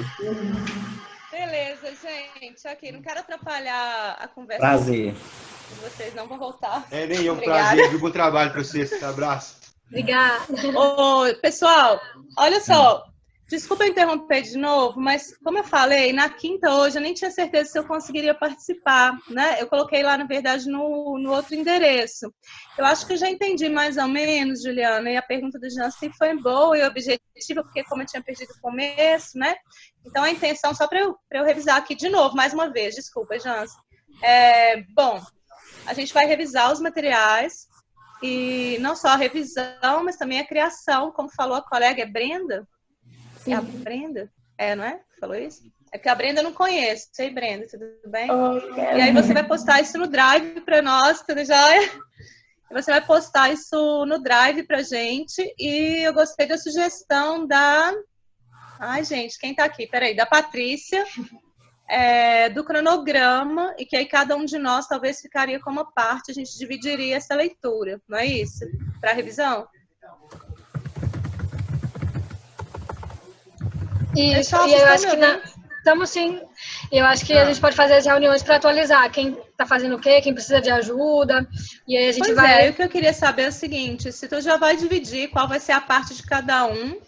Beleza, gente. Aqui, não quero atrapalhar a conversa Prazer. de vocês, não vou voltar. É, nem é um Obrigada. prazer, viu? Bom trabalho para vocês. Abraço. Obrigada. Ô, pessoal, olha só. Desculpa interromper de novo, mas como eu falei, na quinta hoje eu nem tinha certeza se eu conseguiria participar, né? Eu coloquei lá, na verdade, no outro endereço. Eu acho que eu já entendi mais ou menos, Juliana, e a pergunta do Jansen foi boa e objetiva, porque como eu tinha perdido o começo, né? Então a intenção, só para eu revisar aqui de novo, mais uma vez, desculpa, Jansen. Bom, a gente vai revisar os materiais, e não só a revisão, mas também a criação, como falou a colega, é Brenda? Sim. É a Brenda? Não é? Falou isso? É que a Brenda eu não conheço. Sei, Brenda, tudo bem? E aí você vai postar isso no Drive para nós, tudo jóia? Você vai postar isso no Drive pra gente. E eu gostei da sugestão da... Ai, gente, quem tá aqui? Peraí, da Patrícia, do cronograma, e que aí cada um de nós talvez ficaria com uma parte, a gente dividiria essa leitura, não é isso? Para revisão? Isso, Pessoal, e vocês eu estão acho me que ouvindo? estamos sim. E eu acho que a gente pode fazer as reuniões para atualizar quem está fazendo o quê, quem precisa de ajuda. E aí a gente Pois vai. o que eu queria saber é o seguinte: se tu já vai dividir qual vai ser a parte de cada um,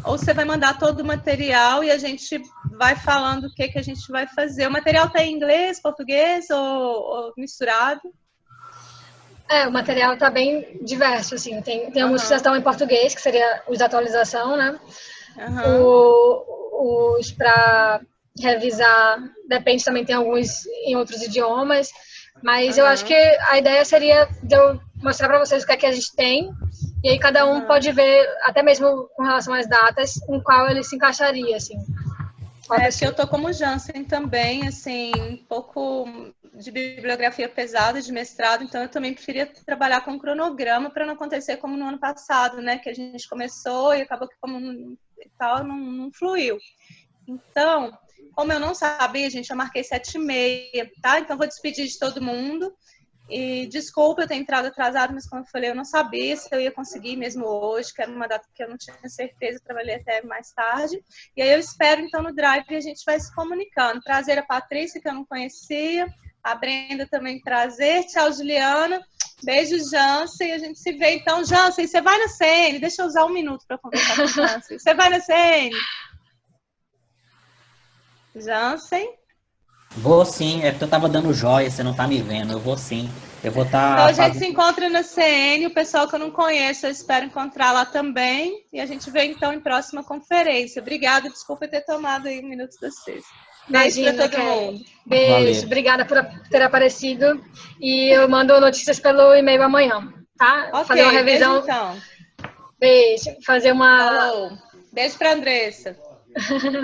ou você vai mandar todo o material e a gente vai falando o que a gente vai fazer. O material está em inglês, português ou misturado? O material está bem diverso, assim. Tem alguns que já estão em português, que seria os da atualização, né? Os para revisar, depende, também tem alguns em outros idiomas. Mas eu acho que a ideia seria de eu mostrar para vocês o que é que a gente tem. E aí cada um pode ver, até mesmo com relação às datas, em qual ele se encaixaria, assim. Porque eu tô como Jansen também, assim, um pouco de bibliografia pesada, de mestrado, então eu também preferia trabalhar com cronograma para não acontecer como no ano passado, né, que a gente começou e acabou que como não fluiu. Então, como eu não sabia, gente, eu marquei 7h30, tá? Então vou despedir de todo mundo. E desculpa eu ter entrado atrasado, mas como eu falei, eu não sabia se eu ia conseguir mesmo hoje, que era uma data que eu não tinha certeza, trabalhei até mais tarde. E aí eu espero, então, no Drive a gente vai se comunicando. Prazer a Patrícia, que eu não conhecia, a Brenda também, prazer. Tchau, Juliana. Beijo, Jansen. A gente se vê, então. Jansen, você vai na CN? Deixa eu usar 1 minuto para conversar com o Jansen. Você vai na CN? Jansen? Vou sim, é porque eu tava dando joia, você não tá me vendo, eu vou sim. Eu vou estar. Então a gente se encontra na CN, o pessoal que eu não conheço, eu espero encontrar lá também. E a gente vê então em próxima conferência. Obrigada, desculpa ter tomado aí 1 minuto de vocês. Beijo para todo mundo. Beijo, Valeu. Obrigada por ter aparecido. E eu mando notícias pelo e-mail amanhã, tá? Ok, fazer uma revisão. beijo então. Beijo. Fazer uma. Falou. Beijo para Andressa.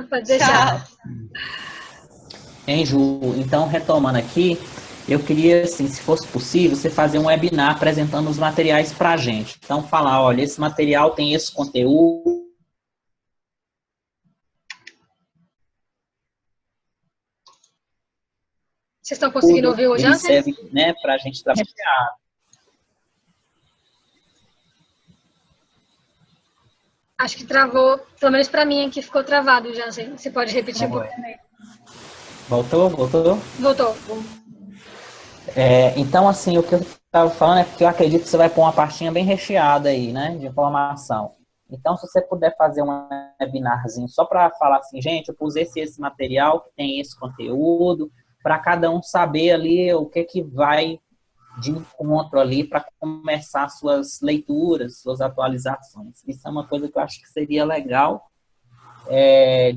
Pode deixar. Tchau. Hein, Ju? Então, retomando aqui, eu queria, assim, se fosse possível, você fazer um webinar apresentando os materiais pra gente. Então, falar, olha, esse material tem esse conteúdo. Vocês estão conseguindo ouvir o Ele Jansen? serve, né, pra gente trabalhar. Acho que travou, pelo menos pra mim aqui ficou travado, Jansen. Você pode repetir? Voltou? Voltou? Voltou. Então, assim, o que eu estava falando é que eu acredito que você vai pôr uma pastinha bem recheada aí, né, de informação. Então, se você puder fazer um webinarzinho só para falar assim, gente, eu pus esse material que tem esse conteúdo, para cada um saber ali o que vai de encontro ali para começar suas leituras, suas atualizações. Isso é uma coisa que eu acho que seria legal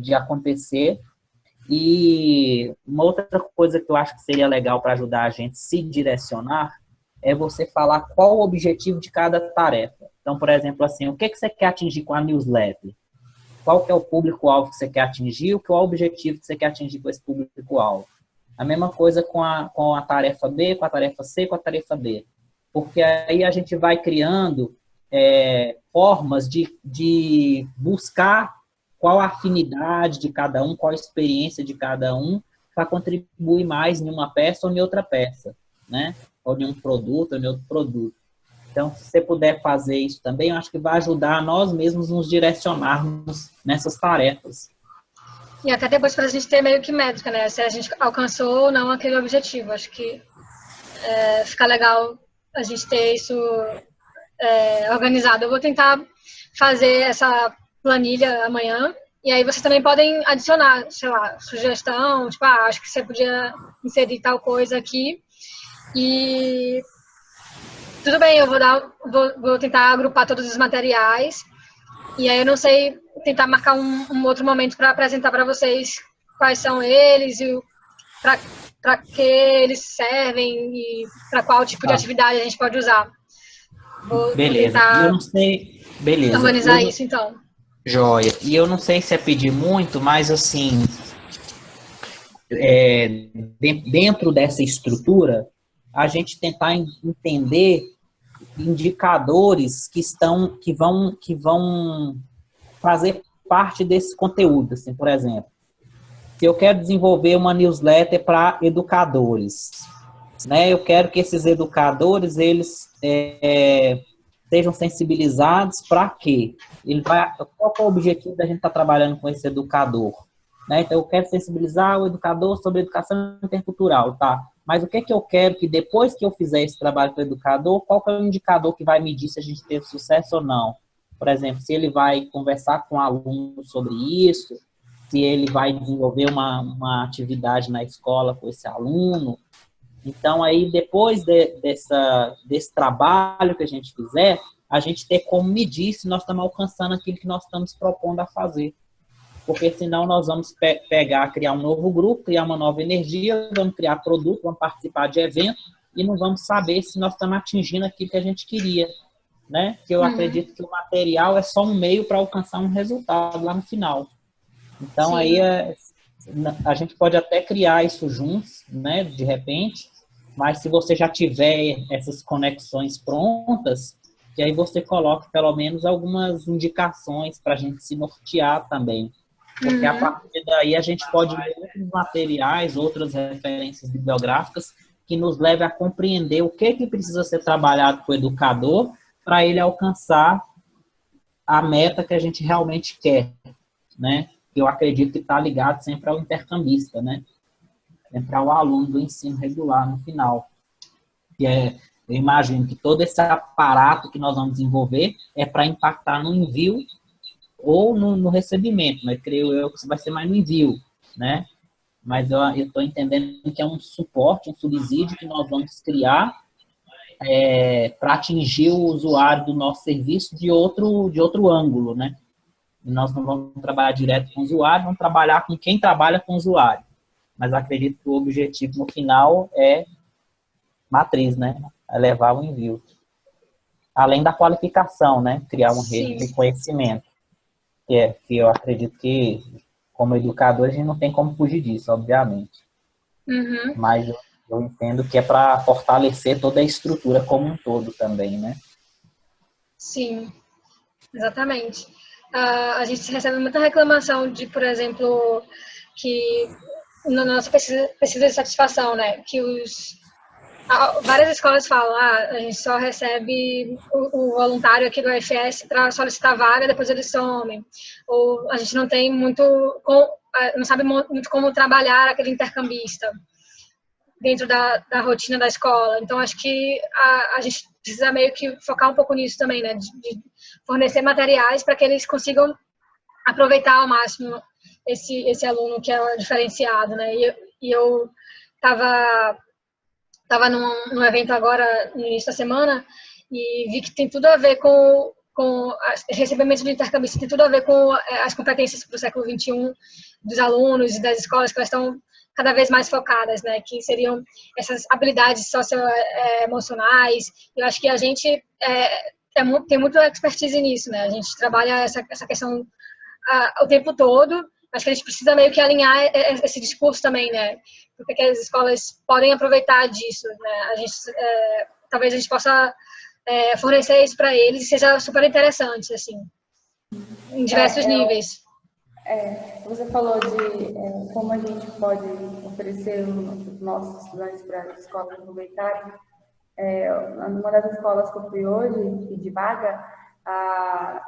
de acontecer. E uma outra coisa que eu acho que seria legal para ajudar a gente a se direcionar é você falar qual o objetivo de cada tarefa. Então, por exemplo, assim, o que você quer atingir com a newsletter? Qual que é o público-alvo que você quer atingir? Qual é o objetivo que você quer atingir com esse público-alvo? A mesma coisa com a tarefa B, com a tarefa C, com a tarefa D. Porque aí a gente vai criando formas de buscar qual a afinidade de cada um, qual a experiência de cada um, para contribuir mais em uma peça ou em outra peça, né? Ou em um produto ou em outro produto. Então, se você puder fazer isso também, eu acho que vai ajudar a nós mesmos nos direcionarmos nessas tarefas. E até depois para a gente ter meio que métrica, né? Se a gente alcançou ou não aquele objetivo. Acho que fica legal a gente ter isso organizado. Eu vou tentar fazer essa planilha amanhã. E aí vocês também podem adicionar, sei lá, sugestão, tipo, acho que você podia inserir tal coisa aqui. E tudo bem, eu vou tentar agrupar todos os materiais. E aí eu não sei, tentar marcar um outro momento para apresentar para vocês quais são eles e para que eles servem e para qual tipo de atividade a gente pode usar. Beleza. E eu não sei. Beleza. Organizar isso, então. Joia. E eu não sei se é pedir muito, mas assim, dentro dessa estrutura, a gente tentar entender indicadores que vão fazer parte desse conteúdo. Assim, por exemplo, se eu quero desenvolver uma newsletter para educadores, né? Eu quero que esses educadores eles sejam sensibilizados para quê? Qual é o objetivo da gente estar trabalhando com esse educador? Né? Então, eu quero sensibilizar o educador sobre educação intercultural, tá? Mas o que eu quero que depois que eu fizer esse trabalho com o educador, qual que é o indicador que vai medir se a gente teve sucesso ou não? Por exemplo, se ele vai conversar com o aluno sobre isso, se ele vai desenvolver uma atividade na escola com esse aluno. Então, aí, depois desse trabalho que a gente fizer, a gente ter como medir se nós estamos alcançando aquilo que nós estamos propondo a fazer. Porque senão nós vamos criar um novo grupo, criar uma nova energia, vamos criar produto, vamos participar de evento e não vamos saber se nós estamos atingindo aquilo que a gente queria, né? Que eu acredito que o material é só um meio para alcançar um resultado lá no final. Então, sim, aí a gente pode até criar isso juntos, né? De repente, mas se você já tiver essas conexões prontas, que aí você coloque pelo menos algumas indicações para a gente se nortear também. Porque a partir daí a gente pode ver outros materiais, outras referências bibliográficas que nos levem a compreender o que precisa ser trabalhado com o educador para ele alcançar a meta que a gente realmente quer, né? Eu acredito que está ligado sempre ao intercambista, né? Sempre ao aluno do ensino regular no final. Eu imagino que todo esse aparato que nós vamos desenvolver é para impactar no envio ou no recebimento, mas creio eu que vai ser mais no envio, né? Mas eu estou entendendo que é um suporte, um subsídio que nós vamos criar para atingir o usuário do nosso serviço de outro ângulo, né? E nós não vamos trabalhar direto com o usuário, vamos trabalhar com quem trabalha com o usuário. Mas acredito que o objetivo no final é matriz, né? É levar o envio. Além da qualificação, né? Criar uma rede de conhecimento. Que eu acredito que, como educador, a gente não tem como fugir disso, obviamente. Mas eu entendo que é para fortalecer toda a estrutura como um todo também, né? Sim, exatamente. A gente recebe muita reclamação de, por exemplo, que na nossa pesquisa de satisfação, né, que várias escolas falam, a gente só recebe o voluntário aqui do UFS para solicitar vaga, depois eles somem. Ou a gente não tem não sabe muito como trabalhar aquele intercambista. dentro da rotina da escola. Então, acho que a gente precisa meio que focar um pouco nisso também, né? De fornecer materiais para que eles consigam aproveitar ao máximo esse aluno que é diferenciado, né? E eu estava num evento agora, no início da semana, e vi que tem tudo a ver com recebimento de intercambistas, tem tudo a ver com as competências para o século XXI dos alunos e das escolas, que elas estão cada vez mais focadas, né? Que seriam essas habilidades socioemocionais. Eu acho que a gente tem muita expertise nisso, né? A gente trabalha essa questão o tempo todo. Acho que a gente precisa meio que alinhar esse discurso também, né? Porque as escolas podem aproveitar disso, né? Talvez a gente possa fornecer isso para eles e seja super interessante, assim, em diversos níveis. Você falou de como a gente pode oferecer os nossos estudantes para as escolas aproveitarem. Numa das escolas que eu fui hoje, de vaga, a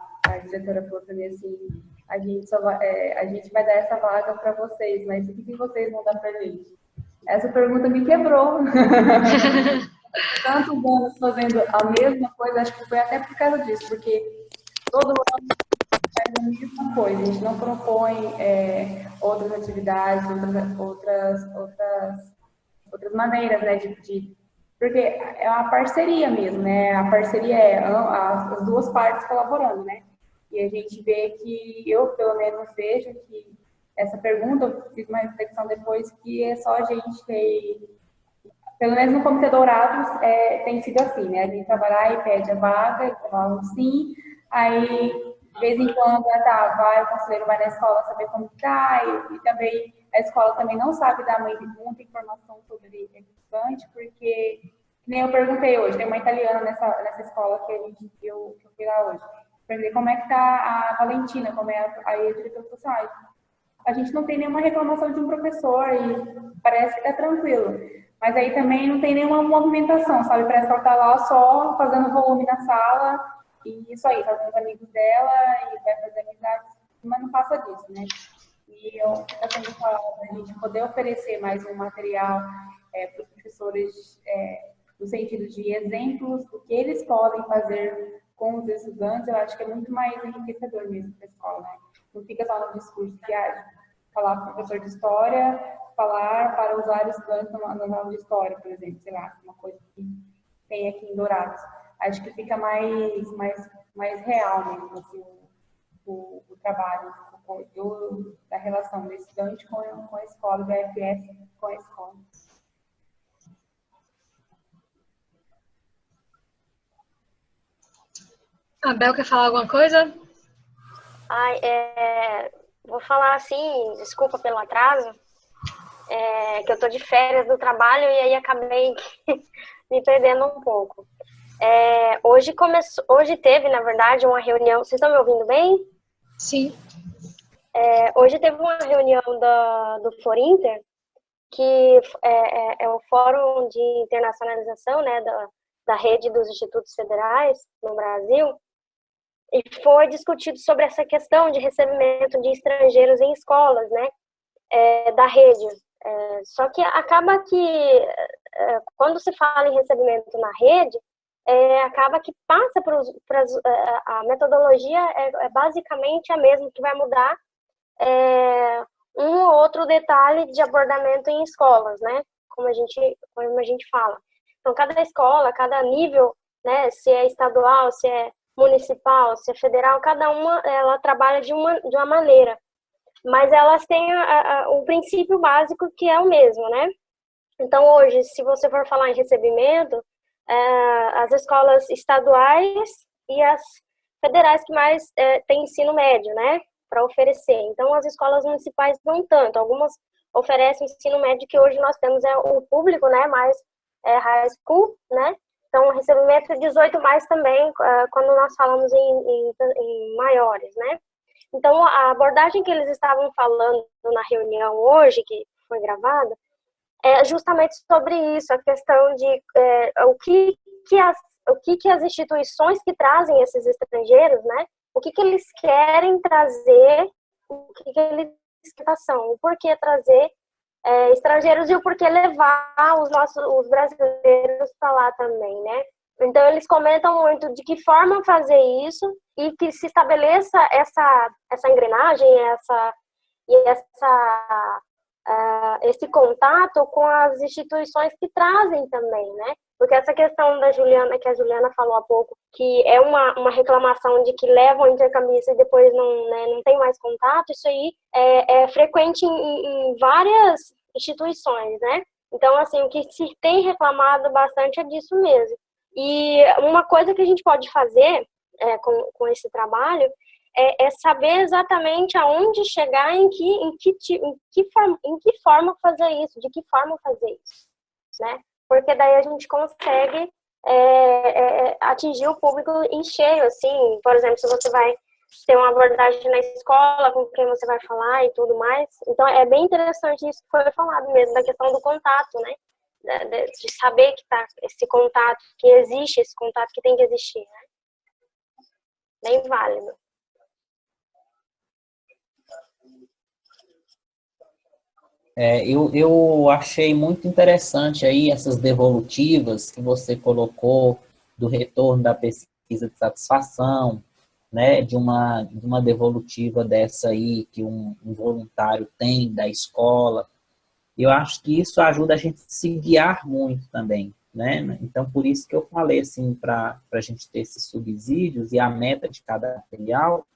diretora falou para mim assim: a gente vai dar essa vaga para vocês, mas o que vocês vão dar para a gente? Essa pergunta me quebrou. Tantos anos fazendo a mesma coisa, acho que foi até por causa disso, porque todo ano faz a mesma coisa, a gente não propõe outras atividades, outras maneiras, né, porque é uma parceria mesmo, né? A parceria é as duas partes colaborando, né? E a gente vê que, eu pelo menos vejo que essa pergunta, eu fiz uma reflexão depois, que é só a gente ter, pelo menos no Comitê Dourados, tem sido assim, né? A gente vai lá e pede a vaga, e fala um sim, aí, de vez em quando, o conselheiro vai na escola saber como está, e também a escola também não sabe dar muita informação sobre o estudante, porque, nem eu perguntei hoje, tem uma italiana nessa escola que eu fui lá hoje. Perguntei como é que está a Valentina, aí a diretora falou assim: a gente não tem nenhuma reclamação de um professor e parece que está tranquilo. Mas aí também não tem nenhuma movimentação, sabe? Parece que ela está lá só fazendo volume na sala e isso aí, fazendo os amigos dela e vai fazer amizades, mas não passa disso, né? E está sendo falado a gente poder oferecer mais um material para os professores no sentido de exemplos do que eles podem fazer com os estudantes, eu acho que é muito mais enriquecedor mesmo para a escola, né? Não fica só no discurso que falar para o professor de história, falar para usar os estudantes na aula de história, por exemplo, sei lá, uma coisa que tem aqui em Dourados. Acho que fica mais real mesmo, assim, o trabalho da relação do estudante com a escola, do EFS com a escola. A Bel quer falar alguma coisa? Vou falar assim, desculpa pelo atraso, que eu tô de férias do trabalho e aí acabei me perdendo um pouco. Hoje teve, na verdade, uma reunião. Vocês estão me ouvindo bem? Sim. Hoje teve uma reunião do Forinter, que é o Fórum de Internacionalização, né, da rede dos institutos federais no Brasil, e foi discutido sobre essa questão de recebimento de estrangeiros em escolas, né, da rede. Só que acaba que, quando se fala em recebimento na rede, acaba que passa a metodologia é basicamente a mesma, que vai mudar um ou outro detalhe de abordamento em escolas, né, como a gente fala. Então, cada escola, cada nível, né, se é estadual, se é municipal, se é federal, cada uma ela trabalha de uma maneira, mas elas têm o princípio básico que é o mesmo, né? Então, hoje, se você for falar em recebimento, as escolas estaduais e as federais que mais têm ensino médio, né, para oferecer. Então, as escolas municipais não tanto, algumas oferecem ensino médio, que hoje nós temos o público, né, mais high school, né? Então, recebimento 18 mais também, quando nós falamos em maiores, né? Então, a abordagem que eles estavam falando na reunião hoje, que foi gravada, é justamente sobre isso, a questão de o que as instituições que trazem esses estrangeiros, né? O que eles querem trazer, o que eles são, o porquê trazer estrangeiros e o porquê levar os brasileiros para lá também, né? Então, eles comentam muito de que forma fazer isso e que se estabeleça essa engrenagem, esse contato com as instituições que trazem também, né? Porque essa questão da Juliana, que a Juliana falou há pouco, que é uma reclamação de que levam intercambista e depois não tem mais contato, isso aí é frequente em várias instituições, né? Então, assim, o que se tem reclamado bastante é disso mesmo. E uma coisa que a gente pode fazer com esse trabalho é saber exatamente aonde chegar, em que forma fazer isso, de que forma fazer isso, né? Porque daí a gente consegue atingir o público em cheio, assim, por exemplo, se você vai ter uma abordagem na escola, com quem você vai falar e tudo mais. Então, é bem interessante isso que foi falado mesmo, da questão do contato, né? De saber que tá esse contato, que existe esse contato, que tem que existir, né? Bem válido. Eu achei muito interessante aí essas devolutivas que você colocou do retorno da pesquisa de satisfação, né, de uma devolutiva dessa aí que um voluntário tem da escola. Eu acho que isso ajuda a gente a se guiar muito também, né? Então, por isso que eu falei assim, para a gente ter esses subsídios e a meta de cada material,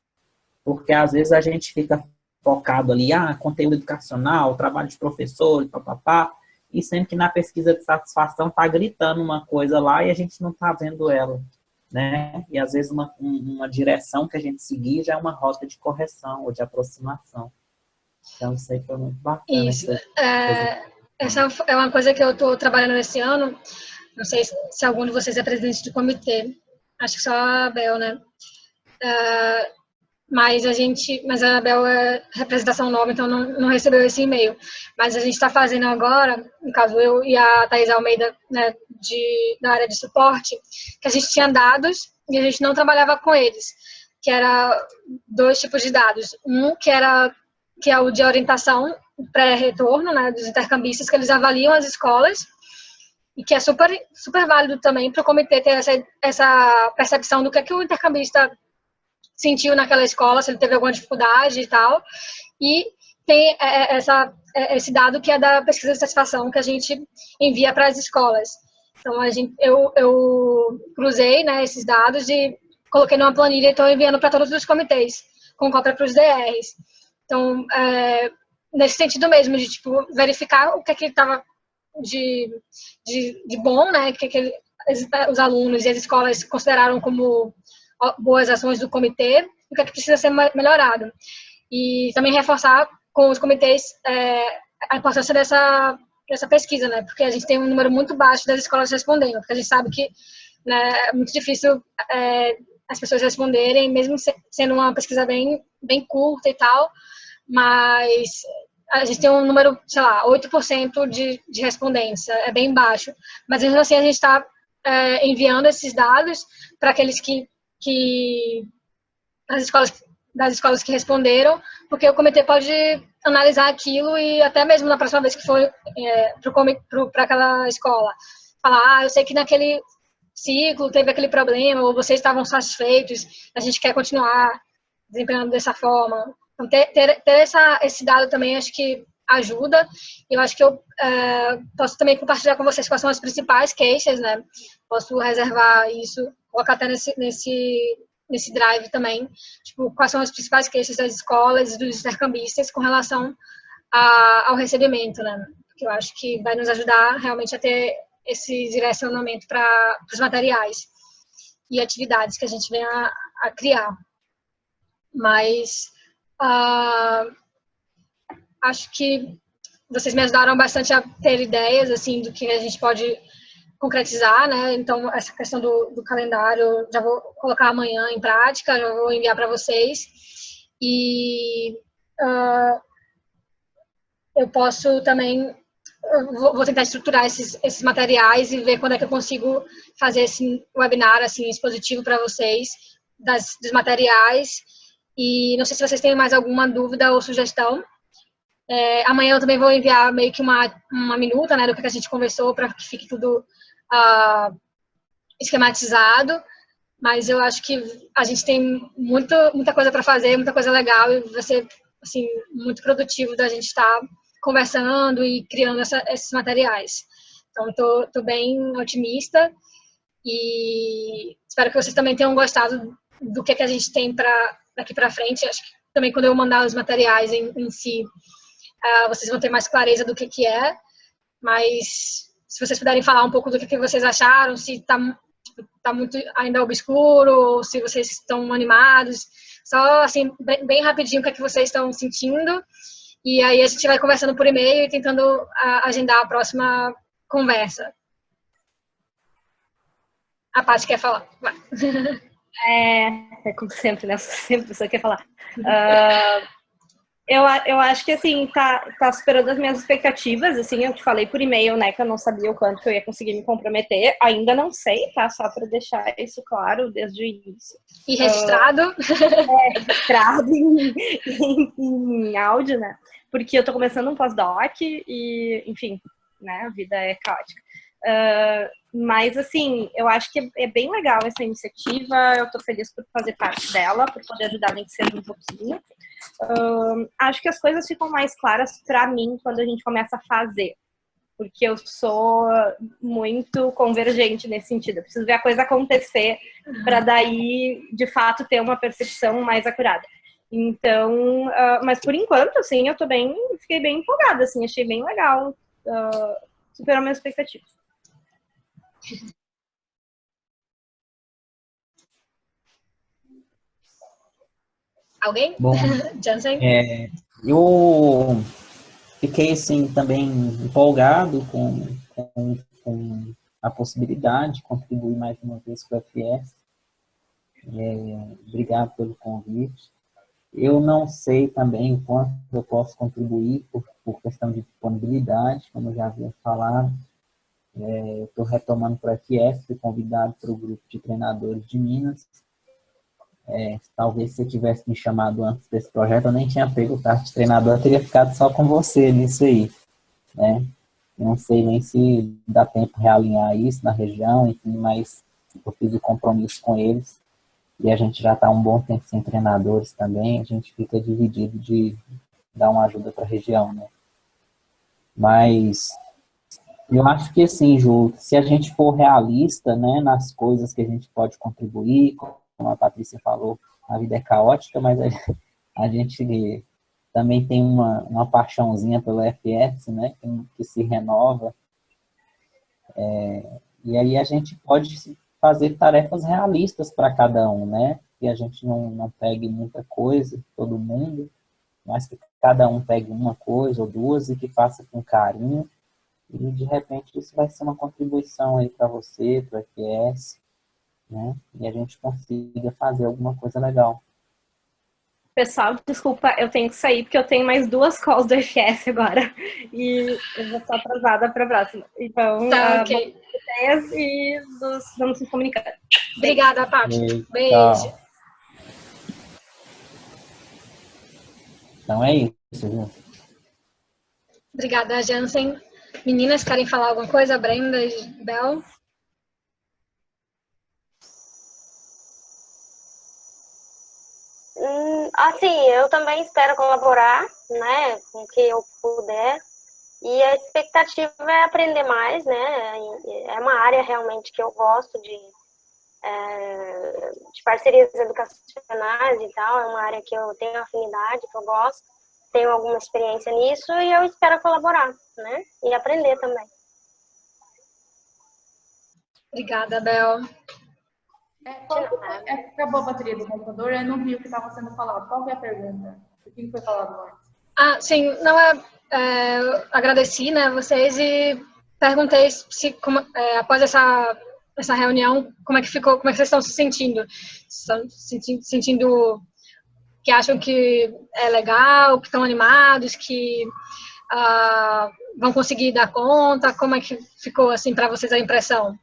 porque às vezes a gente fica focado ali, conteúdo educacional, trabalho de professor, papapá, e sempre que na pesquisa de satisfação está gritando uma coisa lá e a gente não está vendo ela, né? E às vezes uma direção que a gente seguir já é uma rota de correção ou de aproximação. Então isso aí foi muito bacana. Isso. Essa é uma coisa que eu estou trabalhando esse ano. Não sei se algum de vocês é presidente do comitê. Acho que só a Abel, né? Mas a Anabel é representação nova, então não recebeu esse e-mail. Mas a gente está fazendo agora, no caso eu e a Thais Almeida, né, da área de suporte, que a gente tinha dados e a gente não trabalhava com eles, que era 2 tipos de dados. Um que é o de orientação pré-retorno, né, dos intercambistas, que eles avaliam as escolas, e que é super, super válido também para o comitê ter essa percepção do que é que o intercambista sentiu naquela escola, se ele teve alguma dificuldade e tal. E tem esse dado que é da pesquisa de satisfação que a gente envia para as escolas. Então, eu cruzei, né, esses dados e coloquei numa planilha e estou enviando para todos os comitês, com cópia para os DRs. Então, nesse sentido mesmo, de tipo, verificar o que estava de bom, né, que os alunos e as escolas consideraram como boas ações do comitê, o que é que precisa ser melhorado. E também reforçar com os comitês a importância dessa pesquisa, né? Porque a gente tem um número muito baixo das escolas respondendo, porque a gente sabe que, né, é muito difícil as pessoas responderem, mesmo sendo uma pesquisa bem, bem curta e tal, mas a gente tem um número, sei lá, 8% de respondência, é bem baixo. Mas mesmo assim a gente está enviando esses dados para aqueles das escolas que responderam, porque o comitê pode analisar aquilo e até mesmo na próxima vez que for para aquela escola, falar, eu sei que naquele ciclo teve aquele problema, ou vocês estavam satisfeitos, a gente quer continuar desempenhando dessa forma. Então, ter esse dado também acho que ajuda. Eu acho que eu posso também compartilhar com vocês quais são as principais queixas, né? Posso reservar isso, colocar até nesse drive também, tipo, quais são as principais queixas das escolas e dos intercambistas com relação ao recebimento, né? Porque eu acho que vai nos ajudar realmente a ter esse direcionamento para os materiais e atividades que a gente vem a criar. Mas acho que vocês me ajudaram bastante a ter ideias, assim, do que a gente pode concretizar, né? Então, essa questão do calendário, já vou colocar amanhã em prática, já vou enviar para vocês. E eu posso também, vou tentar estruturar esses materiais e ver quando é que eu consigo fazer esse webinar, assim, expositivo para vocês, dos materiais. E não sei se vocês têm mais alguma dúvida ou sugestão. Amanhã eu também vou enviar meio que uma minuta, né, do que a gente conversou, para que fique tudo esquematizado. Mas eu acho que a gente tem muita coisa para fazer, muita coisa legal, e vai ser assim, muito produtivo da gente estar conversando e criando esses materiais. Então, estou bem otimista e espero que vocês também tenham gostado do que a gente tem daqui para frente. Acho que também quando eu mandar os materiais em si, vocês vão ter mais clareza do que é, mas se vocês puderem falar um pouco do que vocês acharam, se está muito ainda obscuro, ou se vocês estão animados, só assim, bem rapidinho o que vocês estão sentindo, e aí a gente vai conversando por e-mail e tentando agendar a próxima conversa. A Paty quer falar. Vai. Como sempre, né? Sempre a pessoa quer falar. Eu acho que, assim, tá superando as minhas expectativas, assim, eu te falei por e-mail, né, que eu não sabia o quanto que eu ia conseguir me comprometer, ainda não sei, tá, só para deixar isso claro desde o início. E registrado? Registrado em áudio, né, porque eu tô começando um pós-doc e, enfim, né, a vida é caótica. Mas, assim, eu acho que é bem legal essa iniciativa, eu tô feliz por fazer parte dela, por poder ajudar nem que seja um pouquinho. Acho que as coisas ficam mais claras para mim quando a gente começa a fazer, porque eu sou muito convergente nesse sentido. Eu preciso ver a coisa acontecer para daí, de fato, ter uma percepção mais acurada. Então, mas por enquanto, assim, fiquei bem empolgada, assim, achei bem legal, superou minhas expectativas. Alguém? Bom, Jansen? eu fiquei, assim, também empolgado com a possibilidade de contribuir mais uma vez com o FS. Obrigado pelo convite. Eu não sei também o quanto eu posso contribuir por questão de disponibilidade, como eu já havia falado. Estou retomando para o FS, fui convidado para o grupo de treinadores de Minas. Talvez se eu tivesse me chamado antes desse projeto, eu nem tinha pego o cargo de treinador, eu teria ficado só com você nisso aí, né? Não sei nem se dá tempo de realinhar isso na região, enfim, mas eu fiz o compromisso com eles e a gente já está um bom tempo sem treinadores também, a gente fica dividido de dar uma ajuda para a região, né? Mas eu acho que assim, Ju, se a gente for realista, né, nas coisas que a gente pode contribuir, como a Patrícia falou, a vida é caótica, mas a gente também tem uma paixãozinha pelo FS, né, que se renova. E aí a gente pode fazer tarefas realistas para cada um, né, que a gente não pegue muita coisa, todo mundo, mas que cada um pegue uma coisa ou duas e que faça com carinho. E, de repente, isso vai ser uma contribuição aí para você, para o FS, né? E a gente consiga fazer alguma coisa legal. Pessoal, desculpa, eu tenho que sair, porque eu tenho mais 2 calls do FS agora. E eu vou estar atrasada para a próxima. Então, Ok. ideias e vamos se comunicando. Obrigada, Paty. Beijo. Tchau. Então é isso, viu? Obrigada, Jansen. Meninas, querem falar alguma coisa? Brenda e Bel? Assim, eu também espero colaborar, né, com o que eu puder. E a expectativa é aprender mais, né? É uma área realmente que eu gosto de parcerias educacionais e tal. É uma área que eu tenho afinidade, que eu gosto. Tenho alguma experiência nisso e eu espero colaborar, né? E aprender também. Obrigada, Bel. Acabou a bateria do computador, eu não vi o que estava sendo falado. Qual que é a pergunta? O que foi falado antes? Sim, não agradeci, né, vocês e perguntei se após essa reunião, como é que ficou, como é que vocês estão se sentindo? Estão sentindo que acham que é legal, que estão animados, que vão conseguir dar conta? Como é que ficou assim para vocês a impressão?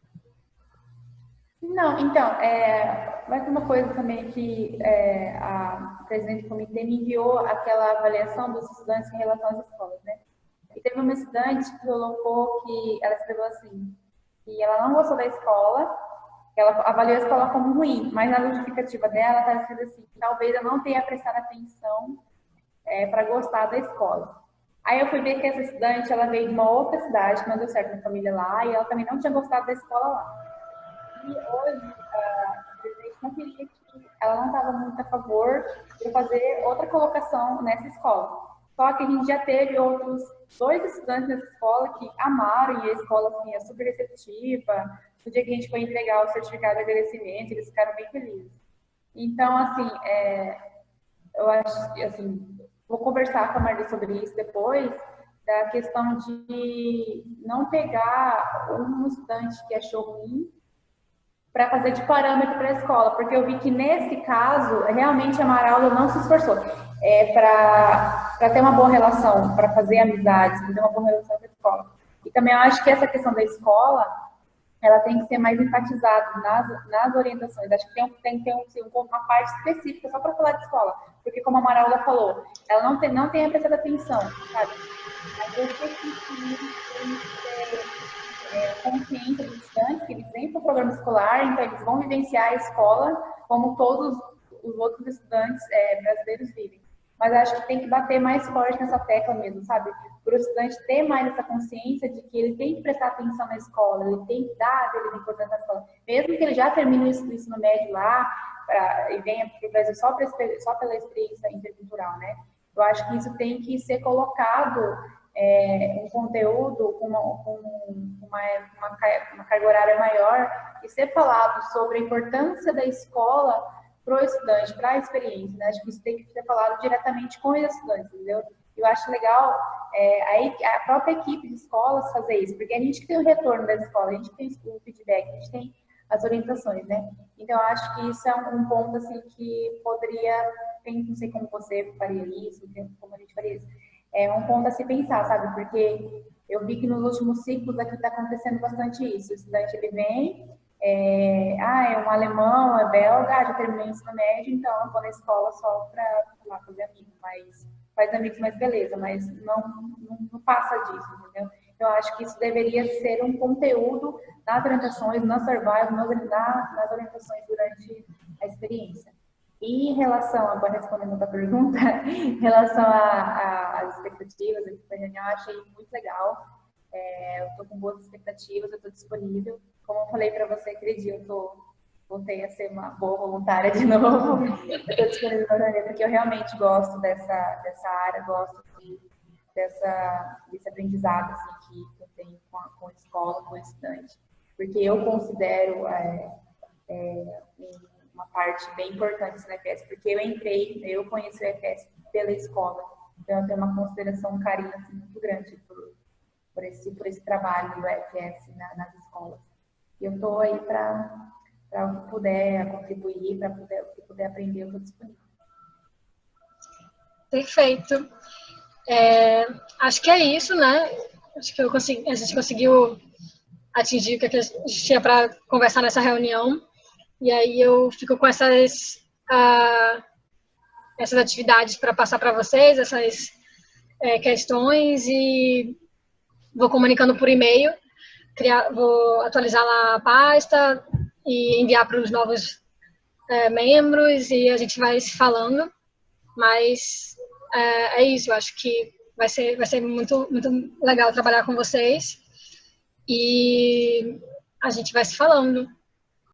Não, então, vai ter uma coisa também que a presidente do comitê me enviou aquela avaliação dos estudantes em relação às escolas, né? E teve uma estudante que colocou que ela escreveu assim, que ela não gostou da escola, que ela avaliou a escola como ruim, mas na justificativa dela está escrito assim, que talvez eu não tenha prestado atenção para gostar da escola. Aí eu fui ver que essa estudante, ela veio de uma outra cidade, que não deu certo na família lá, e ela também não tinha gostado da escola lá. E hoje, a presidente não queria que ela não estava muito a favor de fazer outra colocação nessa escola. Só que a gente já teve outros 2 estudantes nessa escola que amaram, e a escola assim, é super receptiva. No dia que a gente foi entregar o certificado de agradecimento, eles ficaram bem felizes. Então, assim, eu acho que, assim, vou conversar com a Marli sobre isso depois, da questão de não pegar um estudante que achou ruim para fazer de parâmetro para a escola, porque eu vi que nesse caso, realmente a Maraula não se esforçou para ter uma boa relação, para fazer amizades, para ter uma boa relação com a escola. E também eu acho que essa questão da escola, ela tem que ser mais enfatizada nas orientações. Acho que tem que ter uma parte específica só para falar de escola, porque como a Maraula falou, ela não tem prestado atenção, sabe? Mas eu sei que consciência dos estudantes, que eles vêm para o programa escolar, então eles vão vivenciar a escola como todos os outros estudantes brasileiros vivem. Mas acho que tem que bater mais forte nessa tecla mesmo, sabe? Para o estudante ter mais essa consciência de que ele tem que prestar atenção na escola, ele tem que dar a devida importância na escola. Mesmo que ele já termine o ensino médio lá e venha para o Brasil só pela experiência intercultural, né? Eu acho que isso tem que ser colocado um conteúdo com uma carga horária maior e ser falado sobre a importância da escola para o estudante, para a experiência, né? Acho que isso tem que ser falado diretamente com os estudantes, entendeu? Eu acho legal a própria equipe de escolas fazer isso, porque a gente tem o retorno da escola, a gente tem o feedback, a gente tem as orientações, né? Então, eu acho que isso é um ponto, assim, que poderia, não sei como você faria isso, como a gente faria isso, é um ponto a se pensar, sabe? Porque eu vi que nos últimos ciclos aqui está acontecendo bastante isso. O estudante, ele vem, é um alemão, é belga, já terminou o ensino médio, então eu vou na escola só para fazer amigos, mas faz amigos, mas beleza, mas não passa disso, entendeu? Eu acho que isso deveria ser um conteúdo nas orientações, nas survival, nas orientações durante a experiência. E em relação, agora respondendo a outra pergunta, em relação às expectativas, eu achei muito legal. Eu estou com boas expectativas, eu estou disponível. Como eu falei para você aquele dia, voltei a ser uma boa voluntária de novo. Eu estou disponível porque eu realmente gosto dessa área, gosto desse aprendizado assim, que eu tenho com a escola, com o estudante. Porque eu considero uma parte bem importante no EFS, porque eu conheci o EFS pela escola, então eu tenho uma consideração, um carinho assim, muito grande por esse trabalho do EFS nas escolas. E eu estou aí para o que puder contribuir, para o que puder aprender, eu estou disponível. Perfeito. Acho que é isso, né? Acho que a gente conseguiu atingir o que a gente tinha para conversar nessa reunião. E aí eu fico com essas atividades para passar para vocês, essas questões, e vou comunicando por e-mail, vou atualizar lá a pasta e enviar para os novos membros, e a gente vai se falando. Mas é isso, eu acho que vai ser muito, muito legal trabalhar com vocês, e a gente vai se falando.